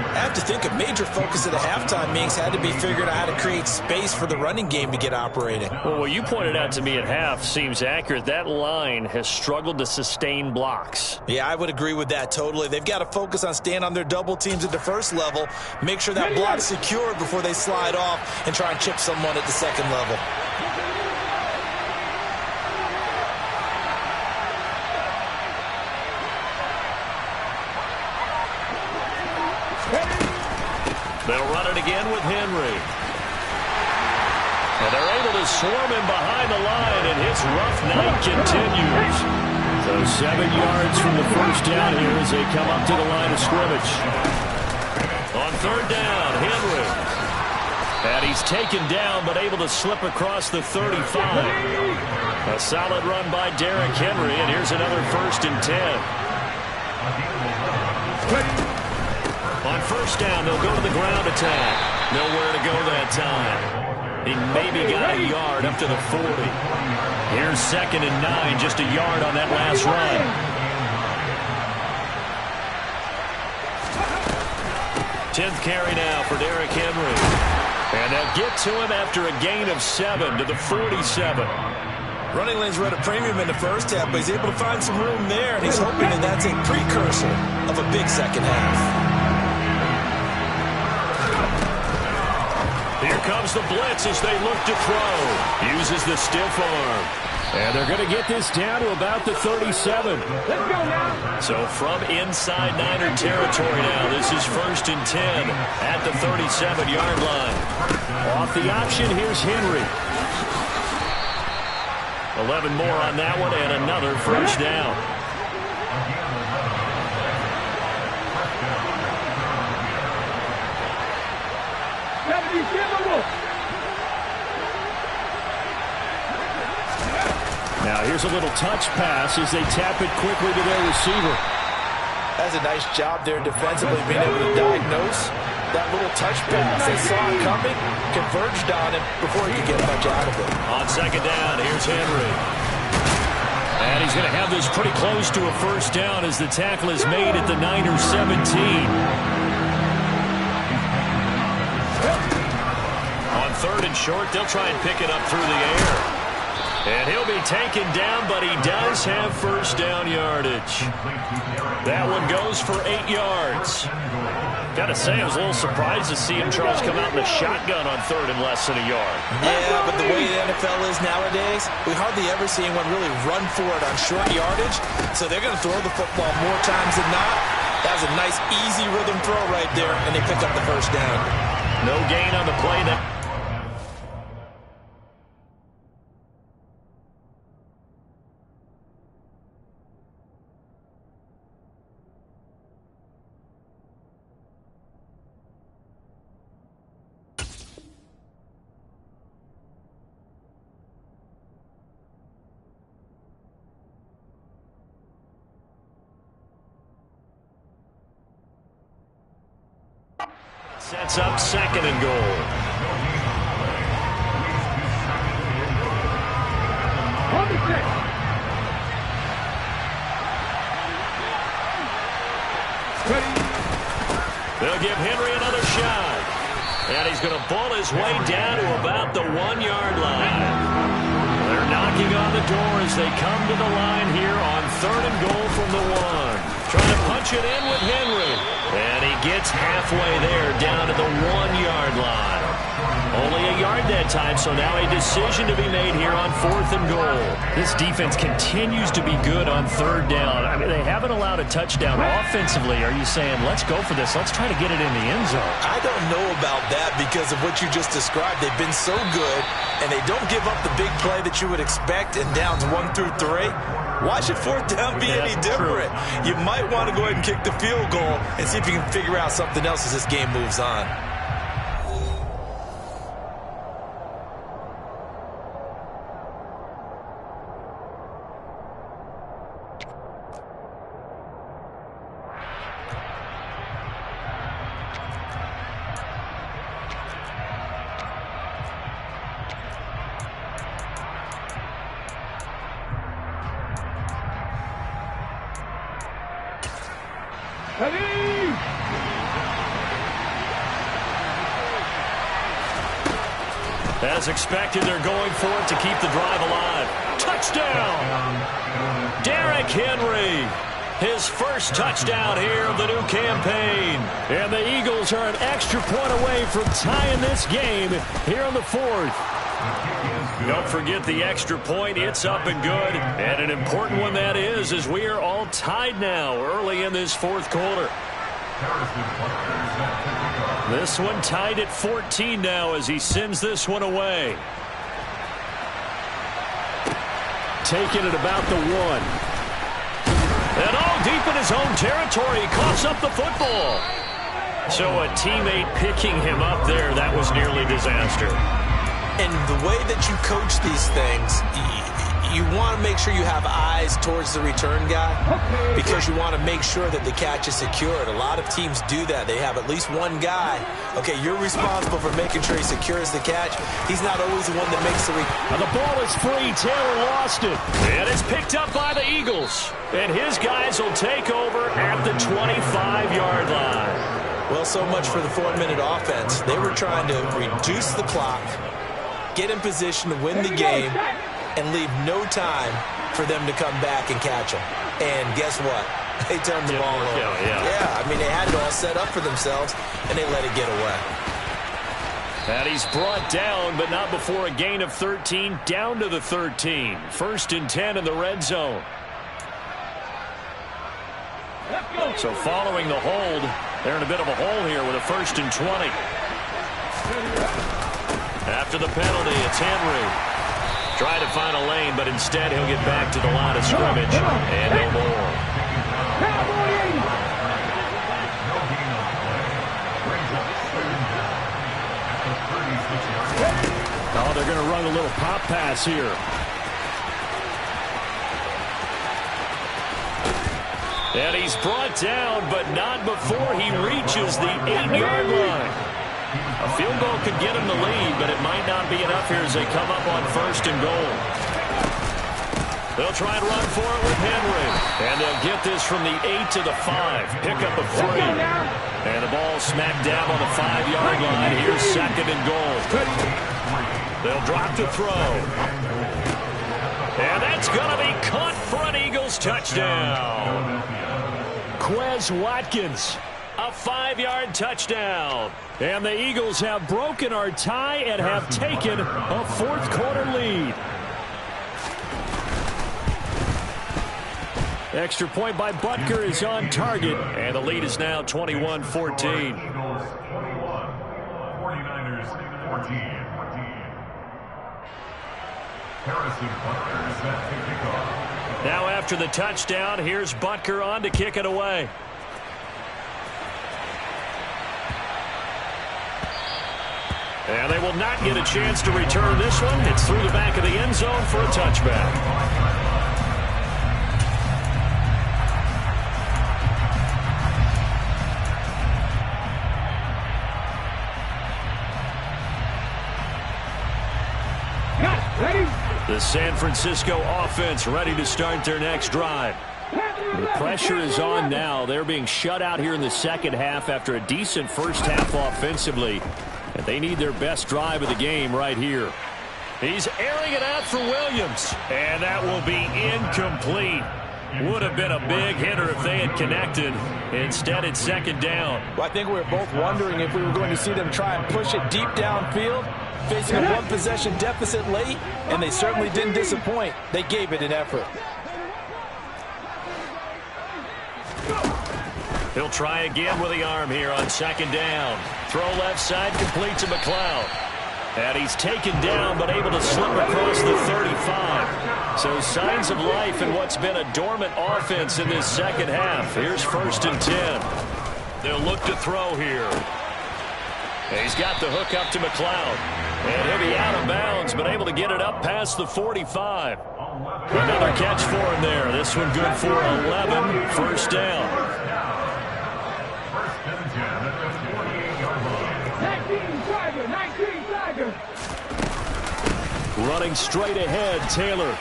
I have to think a major focus at the halftime, Minks, had to be figuring out how to create space for the running game to get operating. Well, what you pointed out to me at half seems accurate. That line has struggled to sustain blocks. Yeah, I would agree with that totally. They've got to focus on staying on their double teams at the first level, make sure that block's secured before they slide off and try and chip someone at the second level. They'll run it again with Henry. And they're able to swarm him behind the line, and his rough night continues. So 7 yards from the first down here as they come up to the line of scrimmage. On third down, Henry. And he's taken down, but able to slip across the 35. A solid run by Derrick Henry, and here's another 1st and 10. On first down, they'll go to the ground attack. Nowhere to go that time. He maybe got a yard up to the 40. Here's 2nd and 9, just a yard on that last run. Tenth carry now for Derrick Henry. And they'll get to him after a gain of 7 to the 47. Running lanes were at a premium in the first half, but he's able to find some room there, and he's hoping that that's a precursor of a big second half. Here comes the blitz as they look to throw. Uses the stiff arm. And they're going to get this down to about the 37. Let's go now. So from inside Niner territory now, this is 1st and 10 at the 37-yard line. Off the option, here's Henry. 11 more on that one and another first down. Now here's a little touch pass as they tap it quickly to their receiver. That's a nice job there defensively, being able to diagnose that little touch pass. They saw it coming, converged on him before he could get much out of it. On second down, here's Henry. And he's going to have this pretty close to a first down as the tackle is made at the Niners 17. On 3rd and short, they'll try and pick it up through the air. And he'll be taken down, but he does have first down yardage. That one goes for 8 yards. Got to say, I was a little surprised to see him, Charles, come out in the shotgun on 3rd and less than a yard. Yeah, but the way the NFL is nowadays, we hardly ever see anyone really run for it on short yardage. So they're going to throw the football more times than not. That was a nice, easy rhythm throw right there, and they pick up the first down. No gain on the play. Sets up 2nd and goal. They'll give Henry another shot. And he's going to ball his way down to about the 1-yard line. They're knocking on the door as they come to the line here on 3rd and goal from the 1. Trying to punch it in with Henry. And he gets halfway there down to the 1-yard line. Only a yard that time, so now a decision to be made here on 4th and goal. This defense continues to be good on 3rd down. I mean, they haven't allowed a touchdown offensively. Are you saying, let's go for this? Let's try to get it in the end zone. I don't know about that because of what you just described. They've been so good, and they don't give up the big play that you would expect in downs 1 through 3. Why should 4th down be any different? You might want to go ahead and kick the field goal and see if you can figure out something else as this game moves on. Ready? As expected, they're going for it to keep the drive alive. Touchdown! Derrick Henry. His first touchdown here of the new campaign. And the Eagles are an extra point away from tying this game here in the fourth. Don't forget the extra point. It's up and good. And an important one that is, as we are all tied now early in this fourth quarter. This one tied at 14 now as he sends this one away. Taking it about the 1. And deep in his own territory, he coughs up the football. So a teammate picking him up there, that was nearly disaster. And the way that you coach these things, you want to make sure you have eyes towards the return guy because you want to make sure that the catch is secured. A lot of teams do that. They have at least one guy. Okay, you're responsible for making sure he secures the catch. He's not always the one that makes the Now the ball is free. Taylor lost it. And it's picked up by the Eagles. And his guys will take over at the 25-yard line. Well, so much for the 4-minute offense. They were trying to reduce the clock, get in position to win the game, and leave no time for them to come back and catch them. And guess what? They turned the ball over. Yeah, I mean, they had it all set up for themselves, and they let it get away. And he's brought down, but not before a gain of 13, down to the 13. 1st and 10 in the red zone. So following the hold, they're in a bit of a hole here with a 1st and 20. After the penalty, it's Henry. Try to find a lane, but instead he'll get back to the line of scrimmage. And no more. Oh, they're going to run a little pop pass here. And he's brought down, but not before he reaches the 8-yard line. A field goal could get him the lead, but it might not be enough here as they come up on 1st and goal. They'll try and run for it with Henry. And they'll get this from the 8 to the 5. Pickup of 3. And the ball smacked down on the 5-yard line. Here's 2nd and goal. They'll drop to throw. And that's going to be caught for an Eagles touchdown. Quez Watkins. A 5-yard touchdown. And the Eagles have broken our tie and have taken a fourth-quarter lead. Extra point by Butker is on target. And the lead is now 21-14. 49ers 14. Now after the touchdown, here's Butker on to kick it away. And they will not get a chance to return this one. It's through the back of the end zone for a touchback. The San Francisco offense ready to start their next drive. The pressure is on now. They're being shut out here in the second half after a decent first half offensively. And they need their best drive of the game right here. He's airing it out for Williams. And that will be incomplete. Would have been a big hitter if they had connected. Instead, it's 2nd down. Well, I think we were both wondering if we were going to see them try and push it deep downfield, facing a one-possession deficit late, and they certainly didn't disappoint. They gave it an effort. He'll try again with the arm here on 2nd down. Throw left side, complete to McLeod. And he's taken down, but able to slip across the 35. So signs of life in what's been a dormant offense in this second half. Here's 1st and 10. They'll look to throw here. And he's got the hook up to McLeod. And he'll be out of bounds, but able to get it up past the 45. Another catch for him there. This one good for 11. 1st down. Running straight ahead, Taylor.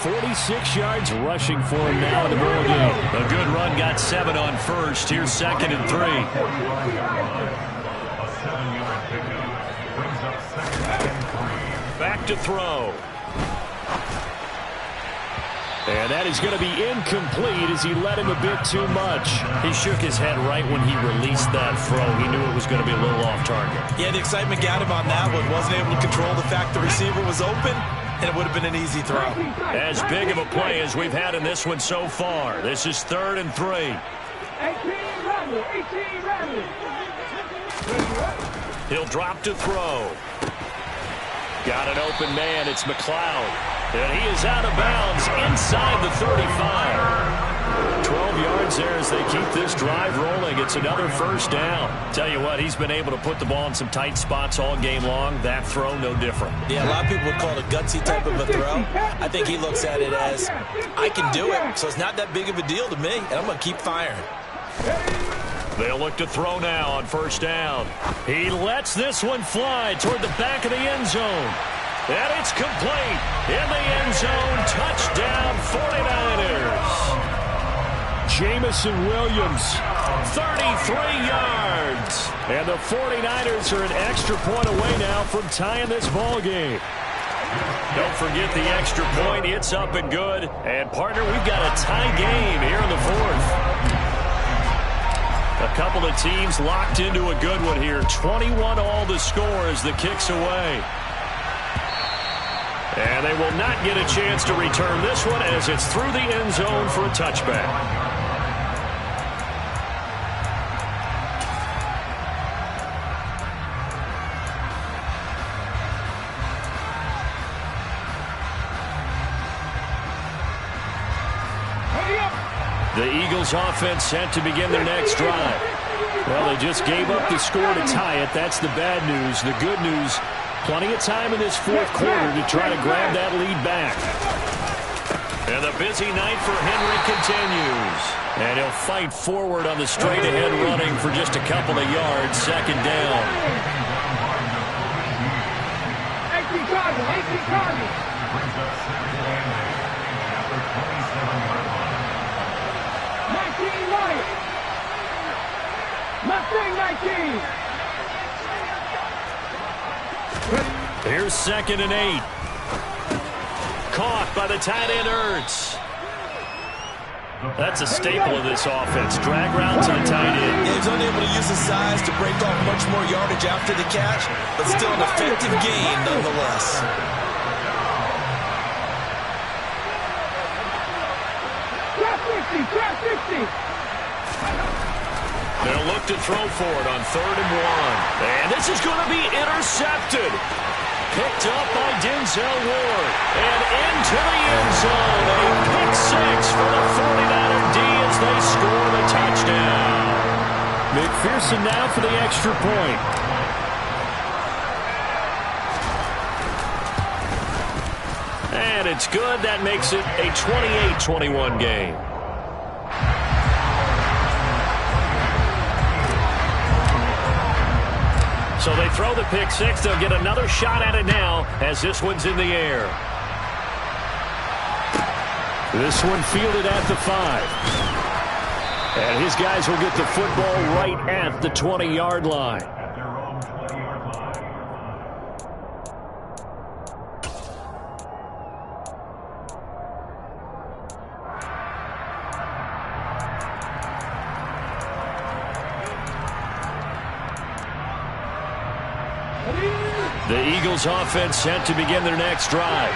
46 yards rushing for him now in the ball game. A good run, got 7 on first. Here's 2nd and 3. Back to throw. And that is going to be incomplete as he let him a bit too much. He shook his head right when he released that throw. He knew it was going to be a little off target. Yeah, the excitement got him on that one. Wasn't able to control the fact the receiver was open, and it would have been an easy throw. As big of a play as we've had in this one so far. This is 3rd and 3. 18 ready. He'll drop to throw. Got an open man. It's McLeod. And he is out of bounds inside the 35. 12 yards there as they keep this drive rolling. It's another first down. Tell you what, he's been able to put the ball in some tight spots all game long. That throw, no different. Yeah, a lot of people would call it a gutsy type of a throw. I think he looks at it as, I can do it, so it's not that big of a deal to me, and I'm going to keep firing. They'll look to throw now on first down. He lets this one fly toward the back of the end zone. And it's complete. In the end zone, touchdown 49ers. Jamison Williams, 33 yards. And the 49ers are an extra point away now from tying this ball game. Don't forget the extra point. It's up and good. And, partner, we've got a tie game here in the 4th. A couple of teams locked into a good one here. 21 all the score as the kick's away. And they will not get a chance to return this one as it's through the end zone for a touchback. The Eagles offense set to begin their next drive. Well, they just gave up the score to tie it. That's the bad news. The good news, plenty of time in this 4th quarter to try to grab that lead back. And the busy night for Henry continues. And he'll fight forward on the straight-ahead running for just a couple of yards. 2nd down. 18 Cardinals. Mustang 19. Here's 2nd and 8. Caught by the tight end Ertz. That's a staple of this offense. Drag route to the tight end. Yeah, he's unable to use his size to break off much more yardage after the catch, but still an effective gain nonetheless. Trap 60. They'll look to throw for it on 3rd and 1. And this is going to be intercepted. Picked up by Denzel Ward. And into the end zone. A pick 6 for the 49er D as they score the touchdown. McPherson now for the extra point. And it's good. That makes it a 28-21 game. So they throw the pick 6. They'll get another shot at it now as this one's in the air. This one fielded at the 5. And his guys will get the football right at the 20-yard line. The Eagles offense set to begin their next drive.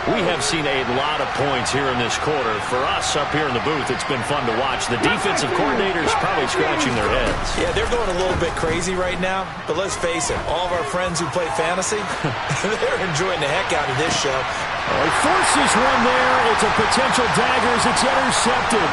We have seen a lot of points here in this quarter. For us up here in the booth, it's been fun to watch. The defensive coordinators probably scratching their heads. Yeah, they're going a little bit crazy right now. But let's face it, all of our friends who play fantasy, they're enjoying the heck out of this show. He forces one there. It's a potential dagger as it's intercepted.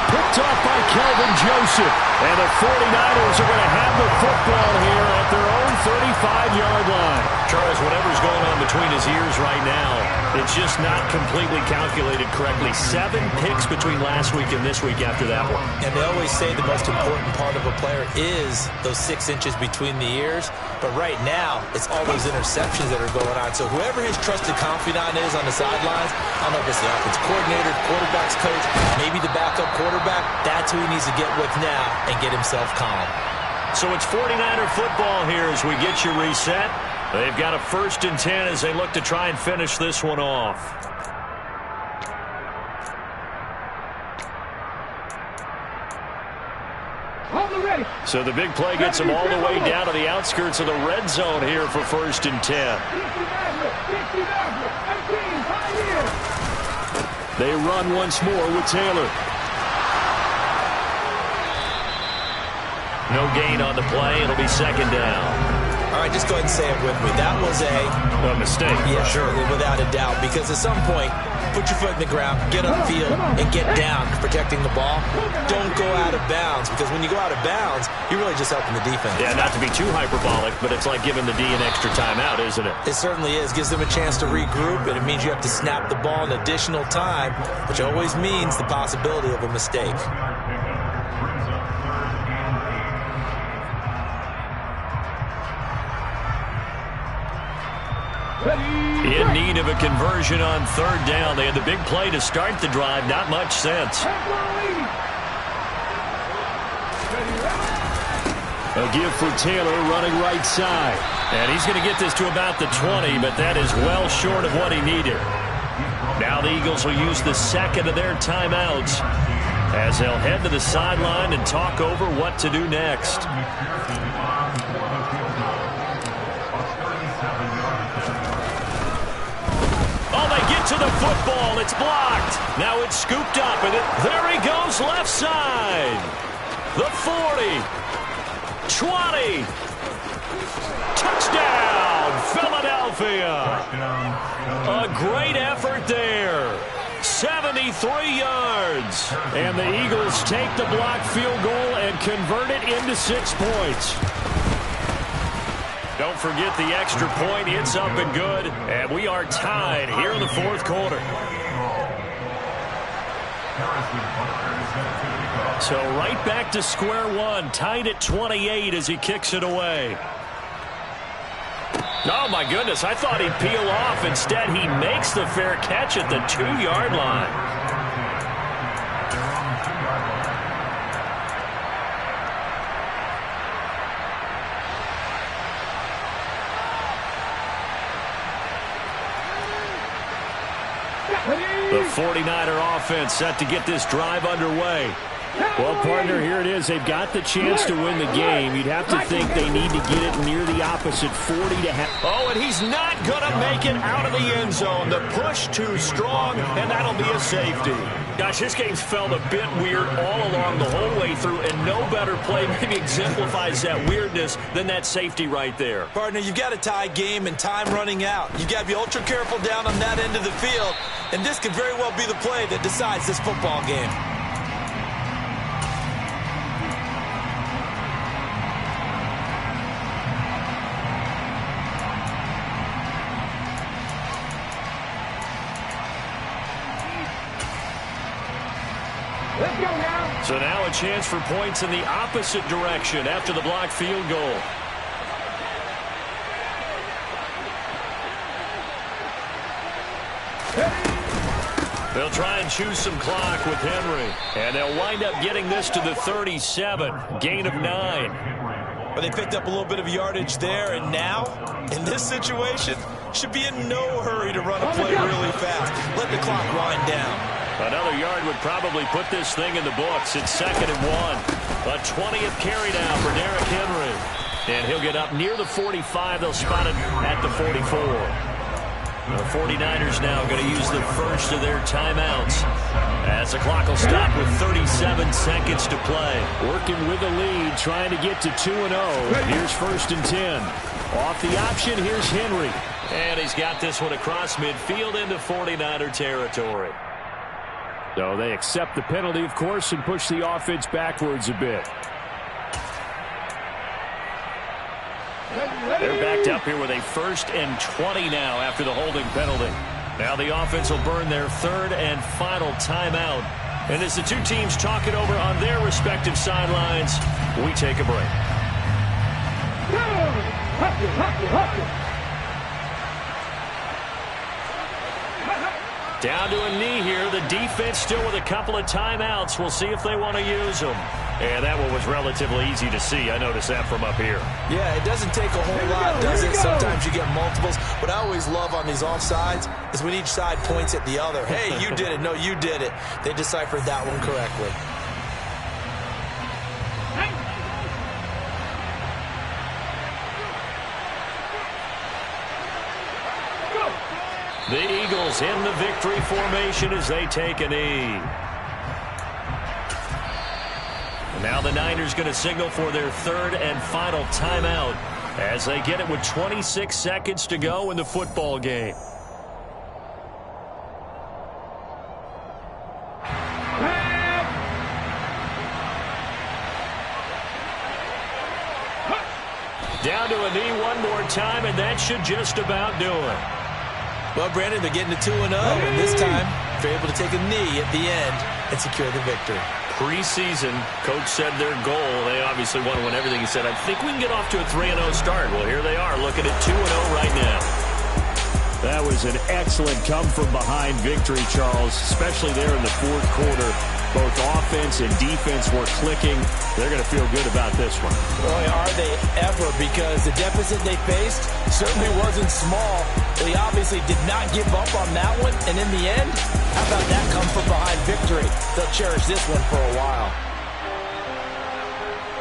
Picked off by Kelvin Joseph. And the 49ers are going to have the football here at their own 35-yard line. Charles, whatever's going on between his ears right now, it's just not completely calculated correctly. 7 picks between last week and this week after that one. And they always say the most important part of a player is those 6 inches between the ears. But right now, it's all those interceptions that are going on. So whoever his trusted confidant is on the sidelines, I don't know if it's the offense coordinator, quarterback's coach, maybe the backup quarterback, that's who he needs to get with now and get himself calm. So it's 49er football here as we get you reset. They've got a 1st and 10 as they look to try and finish this one off. So the big play gets them all the way down to the outskirts of the red zone here for 1st and 10. They run once more with Taylor. No gain on the play. It'll be 2nd down. All right, just go ahead and say it with me. That was a mistake. Yeah, sure, without a doubt. Because at some point, put your foot in the ground, get upfield, and get down protecting the ball. Don't go out of bounds, because when you go out of bounds, you're really just helping the defense. Yeah, not to be too hyperbolic, but it's like giving the D an extra timeout, isn't it? It certainly is. Gives them a chance to regroup, and it means you have to snap the ball an additional time, which always means the possibility of a mistake. In need of a conversion on 3rd down. They had the big play to start the drive. Not much sense. A give for Taylor running right side. And he's going to get this to about the 20, but that is well short of what he needed. Now the Eagles will use the 2nd of their timeouts as they'll head to the sideline and talk over what to do next. To the football, it's blocked. Now it's scooped up, and there he goes left side. The 40, 20, touchdown, Philadelphia. A great effort there. 73 yards. And the Eagles take the blocked field goal and convert it into 6 points. Don't forget the extra point. It's up and good. And we are tied here in the 4th quarter. So right back to square one. Tied at 28 as he kicks it away. Oh, my goodness. I thought he'd peel off. Instead, he makes the fair catch at the 2-yard line. The 49er offense set to get this drive underway. Well, partner, here it is. They've got the chance to win the game. You'd have to think they need to get it near the opposite 40 to have. Oh, and he's not going to make it out of the end zone. The push too strong, and that'll be a safety. Gosh, this game's felt a bit weird all along the whole way through, and no better play maybe exemplifies that weirdness than that safety right there. Partner, you've got a tie game and time running out. You've got to be ultra careful down on that end of the field, and this could very well be the play that decides this football game. So now a chance for points in the opposite direction after the blocked field goal. They'll try and choose some clock with Henry. And they'll wind up getting this to the 37. Gain of 9. Well, they picked up a little bit of yardage there, and now, in this situation, should be in no hurry to run a play really fast. Let the clock wind down. Another yard would probably put this thing in the books. It's 2nd and 1. A 20th carry now for Derrick Henry. And he'll get up near the 45. They'll spot it at the 44. The 49ers now going to use the first of their timeouts as the clock will stop with 37 seconds to play. Working with a lead, trying to get to 2-0. Here's 1st and 10. Off the option, here's Henry. And he's got this one across midfield into 49er territory. So they accept the penalty, of course, and push the offense backwards a bit. They're backed up here with a 1st and 20 now after the holding penalty. Now the offense will burn their 3rd and final timeout. And as the two teams talk it over on their respective sidelines, we take a break. Down to a knee here. The defense still with a couple of timeouts. We'll see if they want to use them. And that one was relatively easy to see. I noticed that from up here. Yeah, it doesn't take a whole lot, does it? Sometimes you get multiples. What I always love on these offsides is when each side points at the other. Hey, you did it. No, you did it. They deciphered that one correctly. The Eagles in the victory formation as they take a knee. And now the Niners going to signal for their 3rd and final timeout as they get it with 26 seconds to go in the football game. Down to a knee one more time, and that should just about do it. Well, Brandon, they're getting to 2-0, and this time they're able to take a knee at the end and secure the victory. Preseason, coach said their goal, they obviously want to win everything. He said, I think we can get off to a 3-0 start. Well, here they are looking at 2-0 right now. That was an excellent come-from-behind victory, Charles, especially there in the 4th quarter. Both offense and defense were clicking. They're going to feel good about this one. Boy, are they ever, because the deficit they faced certainly wasn't small. They obviously did not give up on that one, and in the end, how about that come-from-behind victory? They'll cherish this one for a while.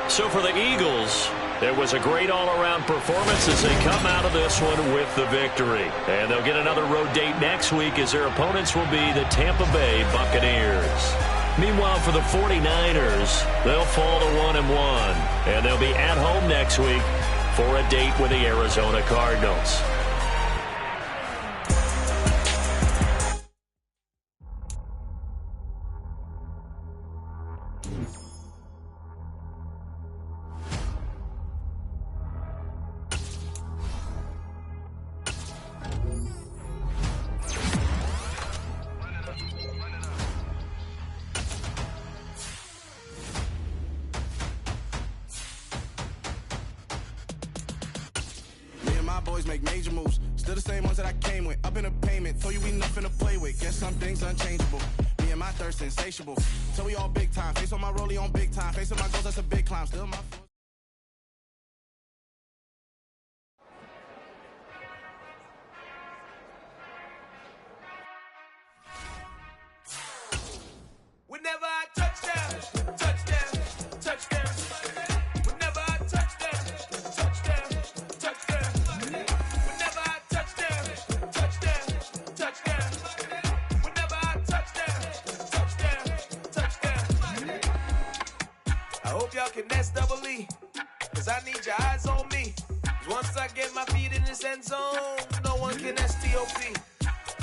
So for the Eagles, it was a great all-around performance as they come out of this one with the victory. And they'll get another road date next week as their opponents will be the Tampa Bay Buccaneers. Meanwhile, for the 49ers, they'll fall to 1-1, and they'll be at home next week for a date with the Arizona Cardinals. Boys make major moves, still the same ones that I came with. Up in a payment, told you we nothing to play with. Guess some things unchangeable. Me and my thirst insatiable. So we all big time. Face on my rollie on big time. Facing my goals, that's a big climb. Still my. Whenever I touchdown, touchdown, touchdown. Whenever I touchdown, touchdown, touchdown. Whenever I touchdown, touchdown, touchdown. Whenever I touchdown, touchdown, touchdown. I hope y'all can nest double E, cause I need your eyes on me. Cause once I get my feet in this end zone, no one can STOP.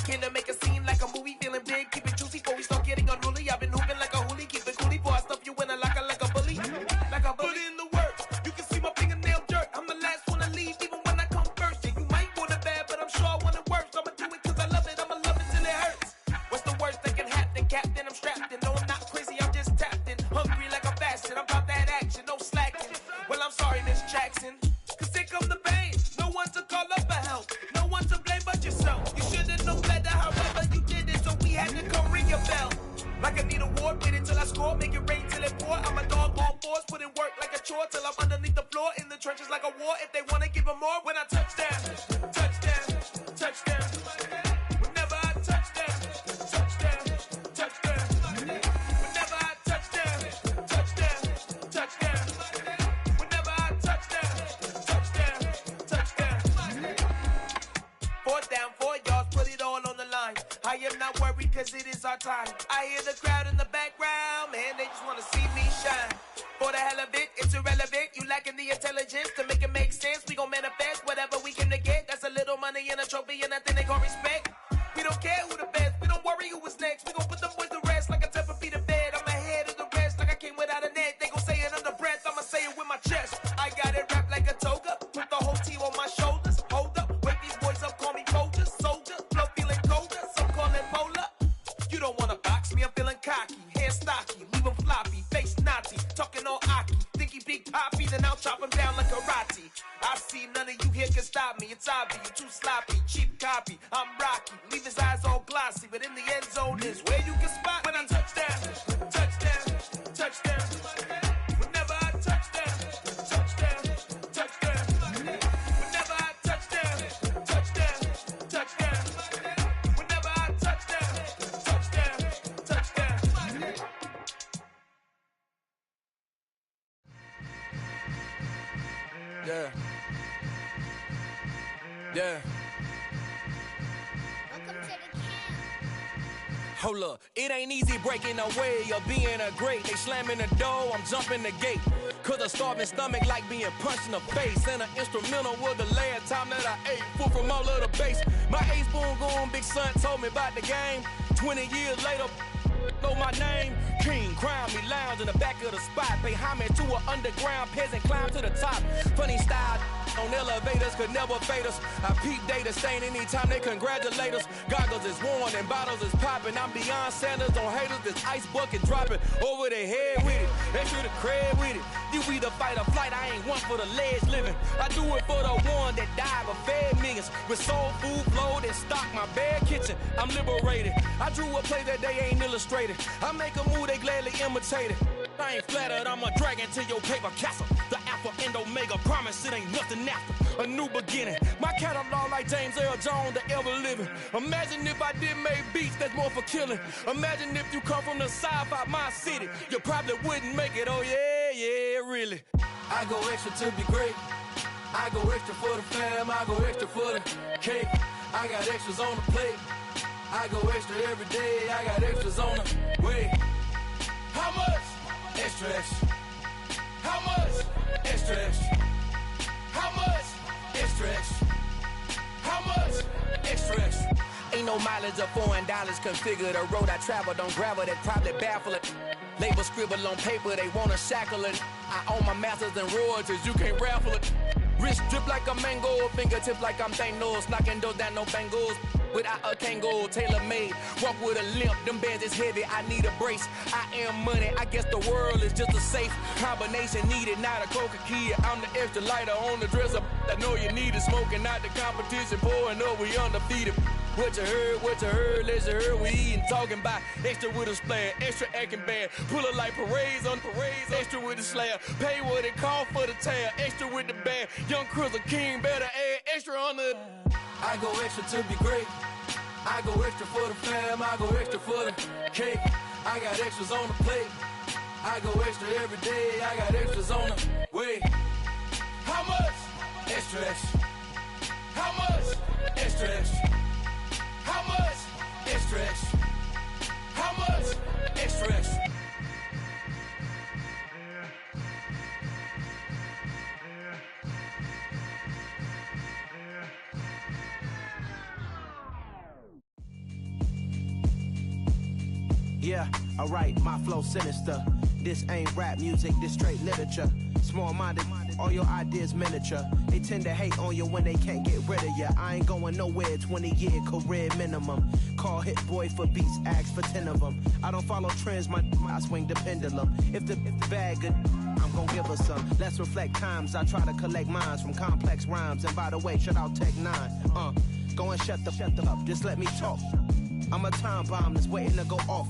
Can I make a scene like a movie, feeling big, keep it juicy before we start getting unruly. I've been hooping like a hoolie, keep it coolie before I stuff you in a locker like a bully. Like a bully. Put in the work, you can see my fingernail dirt. I'm the last one to leave, even when I come first. Yeah, you might want it bad, but I'm sure I want it worse. I'ma do it cause I love it, I'ma love it till it hurts. What's the worst that can happen, Captain? I'm strapped in, no I'm not crazy, I'm just tapped in. Hungry like I'm fasting, I'm about that action, no slacking. Well, I'm sorry, Miss Jackson, cause here come the pain. No one to call up for help, no one to blame but yourself. You should've known better, however you did it, so we had to come ring your bell. Like I need a ward, wait until I score, make it rain till it pour. I'm a dog on force, put in work like a chore till I'm underneath the floor, in the trenches like a war. If they wanna give them more, when I touchdown, touchdown, touchdown. Whenever I touchdown, touchdown, touchdown. Whenever I touchdown, touchdown, touchdown. Whenever I touchdown, touchdown, touchdown. 4th down, 4 yards, put it all on the line. I am not worried cause it is our time. I hear the crowd in the background, man, they just wanna see me shine. For the hell of it, it's irrelevant. You lacking the intelligence to make it make sense. We gon' manifest whatever we came to get. That's a little money and a trophy and nothing they gon' respect. We don't care who the best, we don't worry who is next. We gon' put them boys to rest like a wasabi, you too sloppy, cheap copy. I'm Rocky, leave his eyes all glossy, but in the end zone is where you can spot when I touchdown, touchdown, touchdown. Whenever I touchdown, touchdown, touchdown. Whenever I touchdown, touchdown, touchdown. Whenever I touchdown, touchdown, touchdown. Yeah. Yeah. Hold up, it ain't easy breaking away or being a great. They slamming the door, I'm jumping the gate. Cause a starving stomach like being punched in the face. And an instrumental was the last time that I ate food from all of the base. My ace boom goon, big son told me about the game. 20 years later, know my name. King, crown me, lounge in the back of the spot. Pay homage to an underground peasant, climb to the top. Funny style on elevators could never fade us. I peep data stain anytime they congratulate us. Goggles is worn and bottles is popping. I'm beyond Sanders on haters. This ice bucket dropping over their head with it. They should have cred with it. You either fight or flight. I ain't one for the ledge living. I do it for the one that died but fed millions. With soul food flowed and stocked my bad kitchen. I'm liberated. I drew a play that they ain't illustrated. I make a move they gladly imitated. I ain't flattered, I'm a dragon to your paper castle. The Alpha and Omega, promise it ain't nothing after. A new beginning. My catalog like James Earl Jones, the ever living. Imagine if I did make beats that's more for killing. Imagine if you come from the sci-fi my city. You probably wouldn't make it, oh yeah, really. I go extra to be great. I go extra for the fam, I go extra for the cake. I got extras on the plate. I go extra every day, I got extras on the way. How much? Extra, extra. How much? Extra, extra. How much? Extra, extra. How much? Extra, extra. Ain't no mileage of $4 configure the road I travel. Don't gravel that probably baffle it. Label scribble on paper, they wanna shackle it. I own my masters and royalties, you can't raffle it. Wrist drip like a mango, fingertip like I'm Thanos. Knocking those down, no bangles. Without a Kango, tailor-made. Walk with a limp, them bands is heavy, I need a brace. I am money, I guess the world is just a safe combination needed, not a coca key. I'm the extra lighter on the dresser. I know you need it, smoking out the competition, pouring up, we undefeated. What you heard, let's you heard, we eating, talking about extra with a splash, extra acting bad, pull it like parades on parades, extra with the slab, pay what it cost for the tab, extra with the band, young Chris a king, better add extra on the. I go extra to be great. I go extra for the fam, I go extra for the cake. I got extras on the plate. I go extra every day, I got extras on the way. How much? Extra, extra. How much? Extra, extra. How much? Extra, extra. How much? Extra, extra. Yeah, alright, my flow sinister. This ain't rap music, this straight literature. Small-minded, all your ideas miniature. They tend to hate on you when they can't get rid of you. I ain't going nowhere, 20-year career minimum. Call Hit Boy for beats, ask for 10 of them. I don't follow trends, I swing the pendulum. If the bag good, I'm gon' give her some. Let's reflect times, I try to collect minds from complex rhymes. And by the way, shout out Tech 9. Go and shut the up, just let me talk. I'm a time bomb that's waiting to go off.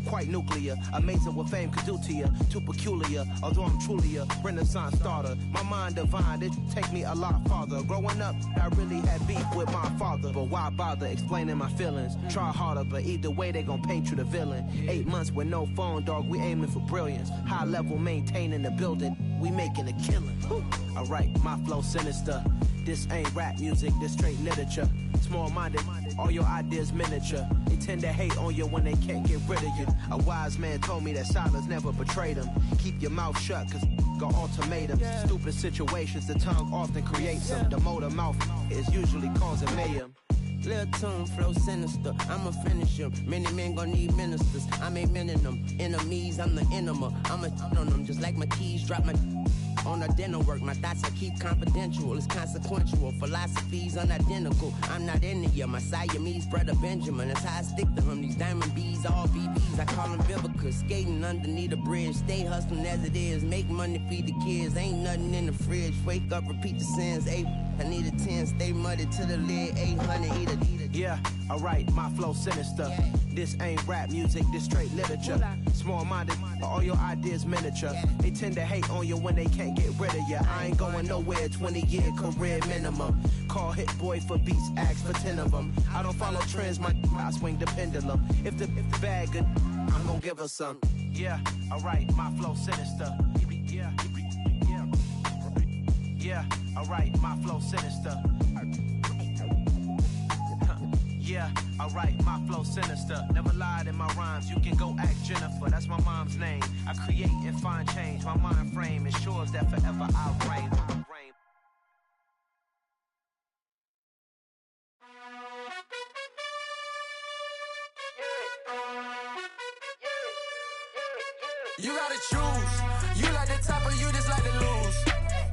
Quite nuclear, amazing what fame could do to you. Too peculiar, although I'm truly a renaissance starter. My mind divine, it take me a lot farther. Growing up, I really had beef with my father. But why bother explaining my feelings? Try harder, but either way they gon' paint you the villain. 8 months with no phone, dog, we aiming for brilliance. High level maintaining the building, we making a killing. Alright, my flow sinister. This ain't rap music, this straight literature. Small-minded, all your ideas miniature. They tend to hate on you when they can't get rid of you. A wise man told me that silence never betrayed him. Keep your mouth shut, cause got ultimatums. Stupid situations, the tongue often creates them. The motor mouth is usually causing mayhem. Lil' tune, flow sinister, I'ma finish him. Many men gon' need ministers, I'm a men in them. Enemies, I'm the enema. I'ma on them, just like my keys, drop my on the dinner work. My thoughts I keep confidential, it's consequential. Philosophies unidentical, I'm not in the year. My Siamese brother Benjamin, that's how I stick to him. These diamond bees, all BBs, I call them Vivica. Skating underneath the bridge, stay hustling as it is. Make money, feed the kids, ain't nothing in the fridge. Wake up, repeat the sins, I need a 10, stay muddy to the lid, 800, eat a. Yeah, alright, my flow sinister. This ain't rap music, this straight literature. Small-minded, all your ideas miniature. They tend to hate on you when they can't get rid of you. I ain't going nowhere, 20-year career minimum. Call Hit Boy for beats, ask for 10 of them. I don't follow trends, I swing the pendulum. If the bag good, I'm gonna give her some. Yeah, alright, my flow sinister. Yeah, alright, my flow sinister. Yeah, alright, my flow sinister. Never lied in my rhymes, you can go ask Jennifer. That's my mom's name. I create and find change. My mind frame ensures that forever I'll reign. You gotta choose. You like the top or you just like to lose.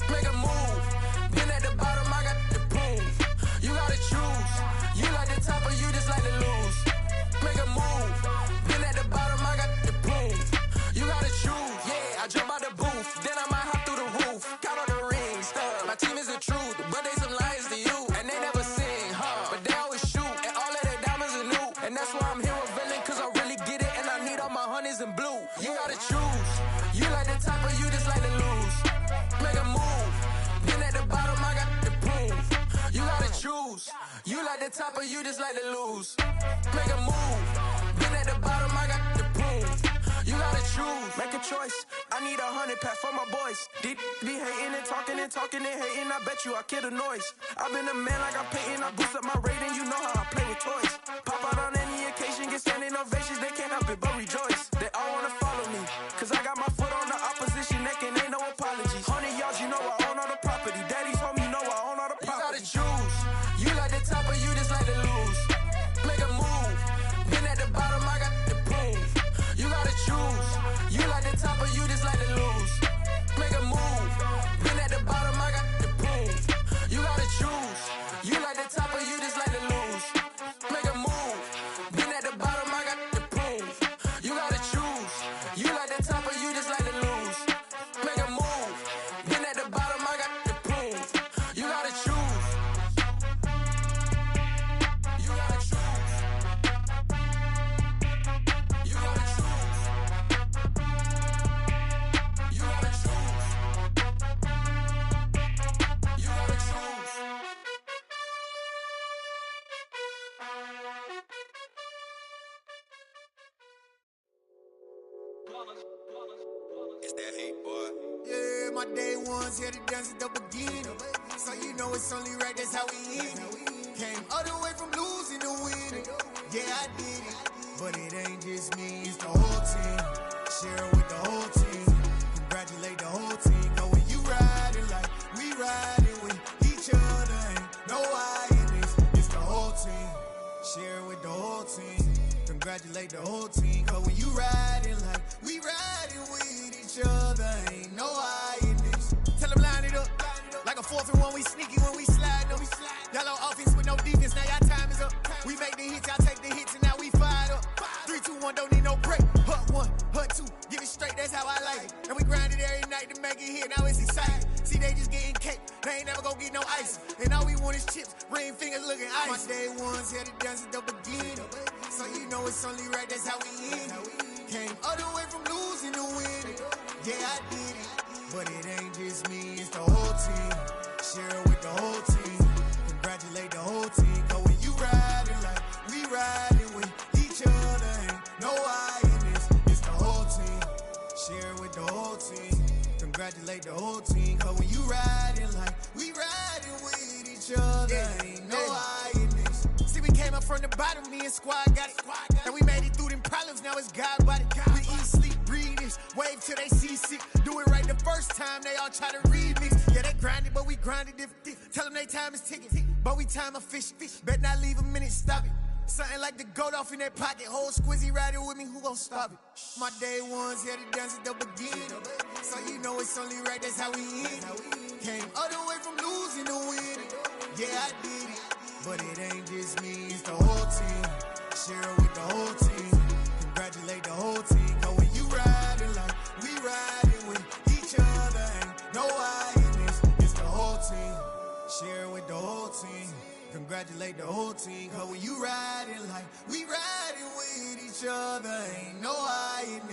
Make a move. Been at the bottom, I got the proof. You gotta choose. You like the top or you just like to lose. Make a move. Been at the bottom, I got the proof. You gotta choose. Yeah, I jump out the booth. Then I might hop through the roof. Count all the rings. My team is the truth, but they some liars to you. And they never sing, but they always shoot. And all of their diamonds are new. And that's why I'm here with villain, cause I really get it. And I need all my honeys in blue. You gotta choose. You like the top or you just like to lose. Make a move. Been at the bottom, I got the proof. You gotta choose. You like the top or you just like to lose. Make a move. Been at the bottom, I got the proof. You gotta choose. Make a choice. I need 100 pack for my boys. Deep be hating and talking and hating. I bet you I kill the noise. I've been a man like I'm painting. I boost up my rating. You know how I play with toys. Pop out on any occasion, get standing ovations. They can't help it but rejoice. They all wanna follow me, cause I got my foot on the opposition neck and ain't no apologies. 100 yards, you know I own all the property. Daddy's home, you know I own all the property. You gotta choose. You like the top or you just like to lose. Make a move. Been at the bottom, I got the proof. You gotta choose. You like the top or you just like to lose. Make a move. Been at the bottom, I got the proof. You gotta choose. You like the top or you just like to lose. Make a move. Been at the bottom, I got the proof. You gotta choose. You like the top or you just like to lose. Make a move. Been at the bottom, I got the proof. You gotta choose. You gotta choose. You gotta choose. You gotta choose. You gotta choose. It's that hate, boy. Yeah, my day ones here to dance at the beginning. So you know it's only right, that's how we end it. Came all the way from losing to winning. Yeah, I did it. But it ain't just me, it's the whole team. Share it with the whole team. Congratulate the whole team. Cause when you riding like we riding with each other, ain't no I in this. It's the whole team. Share it with the whole team. Congratulate the whole team. Cause when you riding like we riding with each other, ain't no I in this. Tell them line it up. Like a 4th and 1, we sneaky when we slide up. Y'all on offense with no defense, now y'all time is up. We make the hits, y'all take the hits, and now we fired up. 3, 2, 1, don't need no break. Hut 1, hut 2, give it straight, that's how I like it. And we grind it every night to make it hit, now it's exciting. See, they just getting cake, they ain't never gonna get no ice. And all we want is chips, ring fingers looking ice. My day ones here to dance at the beginning. So you know it's only right, that's how we end it. Came all the way from losing to winning. Yeah, I did it. But it ain't just me, it's the whole team. Share it with the whole team. Congratulate the whole team. Cause when you riding like we riding with each other, ain't no I in this. It's the whole team. Share it with the whole team. Congratulate the whole team. Cause when you riding like we riding with each other, ain't no I in this. See, we came up from the bottom, me and squad got it. And we made it through them problems, now it's God body. We eat, sleep, breathe this, wave till they see sick. Do it right the first time, they all try to remix. Yeah, they grinded, but we grinded different. Tell them they time is ticking, but we time a fish. Bet not leave a minute, stop it. Something like the goat off in their pocket. Whole squizzy riding with me, who gon' stop it? My day ones here to dance at the beginning. So you know it's only right, that's how we end it. Came all the way from losing to winning. Yeah, I did it. But it ain't just me, it's the whole team. Share it with the whole team. Congratulate the whole team. Cause when you riding like we riding with each other, ain't no I in this. It's the whole team. Share it with ain't no hiding.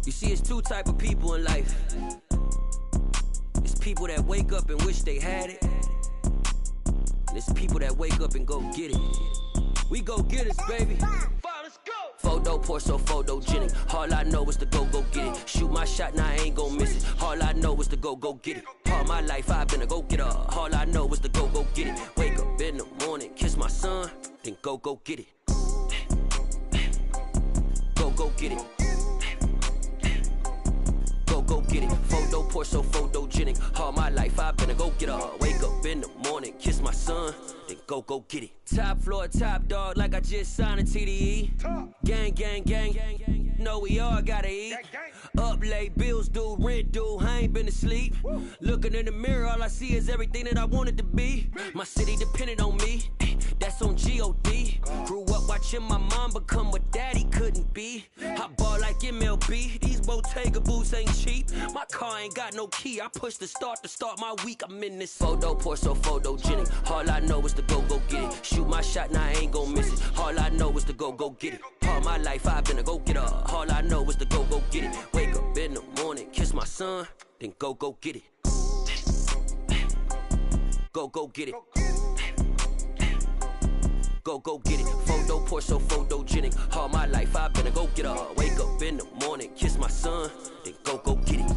You see, it's two type of people in life. It's people that wake up and wish they had it, and it's people that wake up and go get it. We go get it, baby. Photo poor, so photogenic. All I know is to go get it. Shoot my shot, now I ain't gon' miss it. All I know is to go get it. All my life I've been a go-getter. All I know is to go get it. Wake up in the morning, kiss my son, then go get it. Go get it. Go get it. Photo poor, so photogenic. All my life I've been a go-getter. Wake up in the morning, kiss my son, then go get it. Top floor, top dog, like I just signed a TDE. Gang, gang, gang, gang. Know we all gotta eat. Up late, bills due, rent due, I ain't been asleep. Looking in the mirror, all I see is everything that I wanted to be. My city depended on me, that's on G.O.D. Grew up watching my mom become what daddy couldn't be. I ball like MLB, these Bottega boots ain't cheap. My car ain't got no key, I push the start to start my week. I'm in this photo poor, so photogenic. All I know is to go get it. Shoot my shot, now I ain't gon' miss it. All I know is to go get it. All my life I've been a go-getter. All I know is to go get it. Wake up in the morning, kiss my son, then go get it. Go get it. Go get it. Photo poor, so photogenic. All my life I've been a go-getter. Wake up in the morning, kiss my son, then go get it.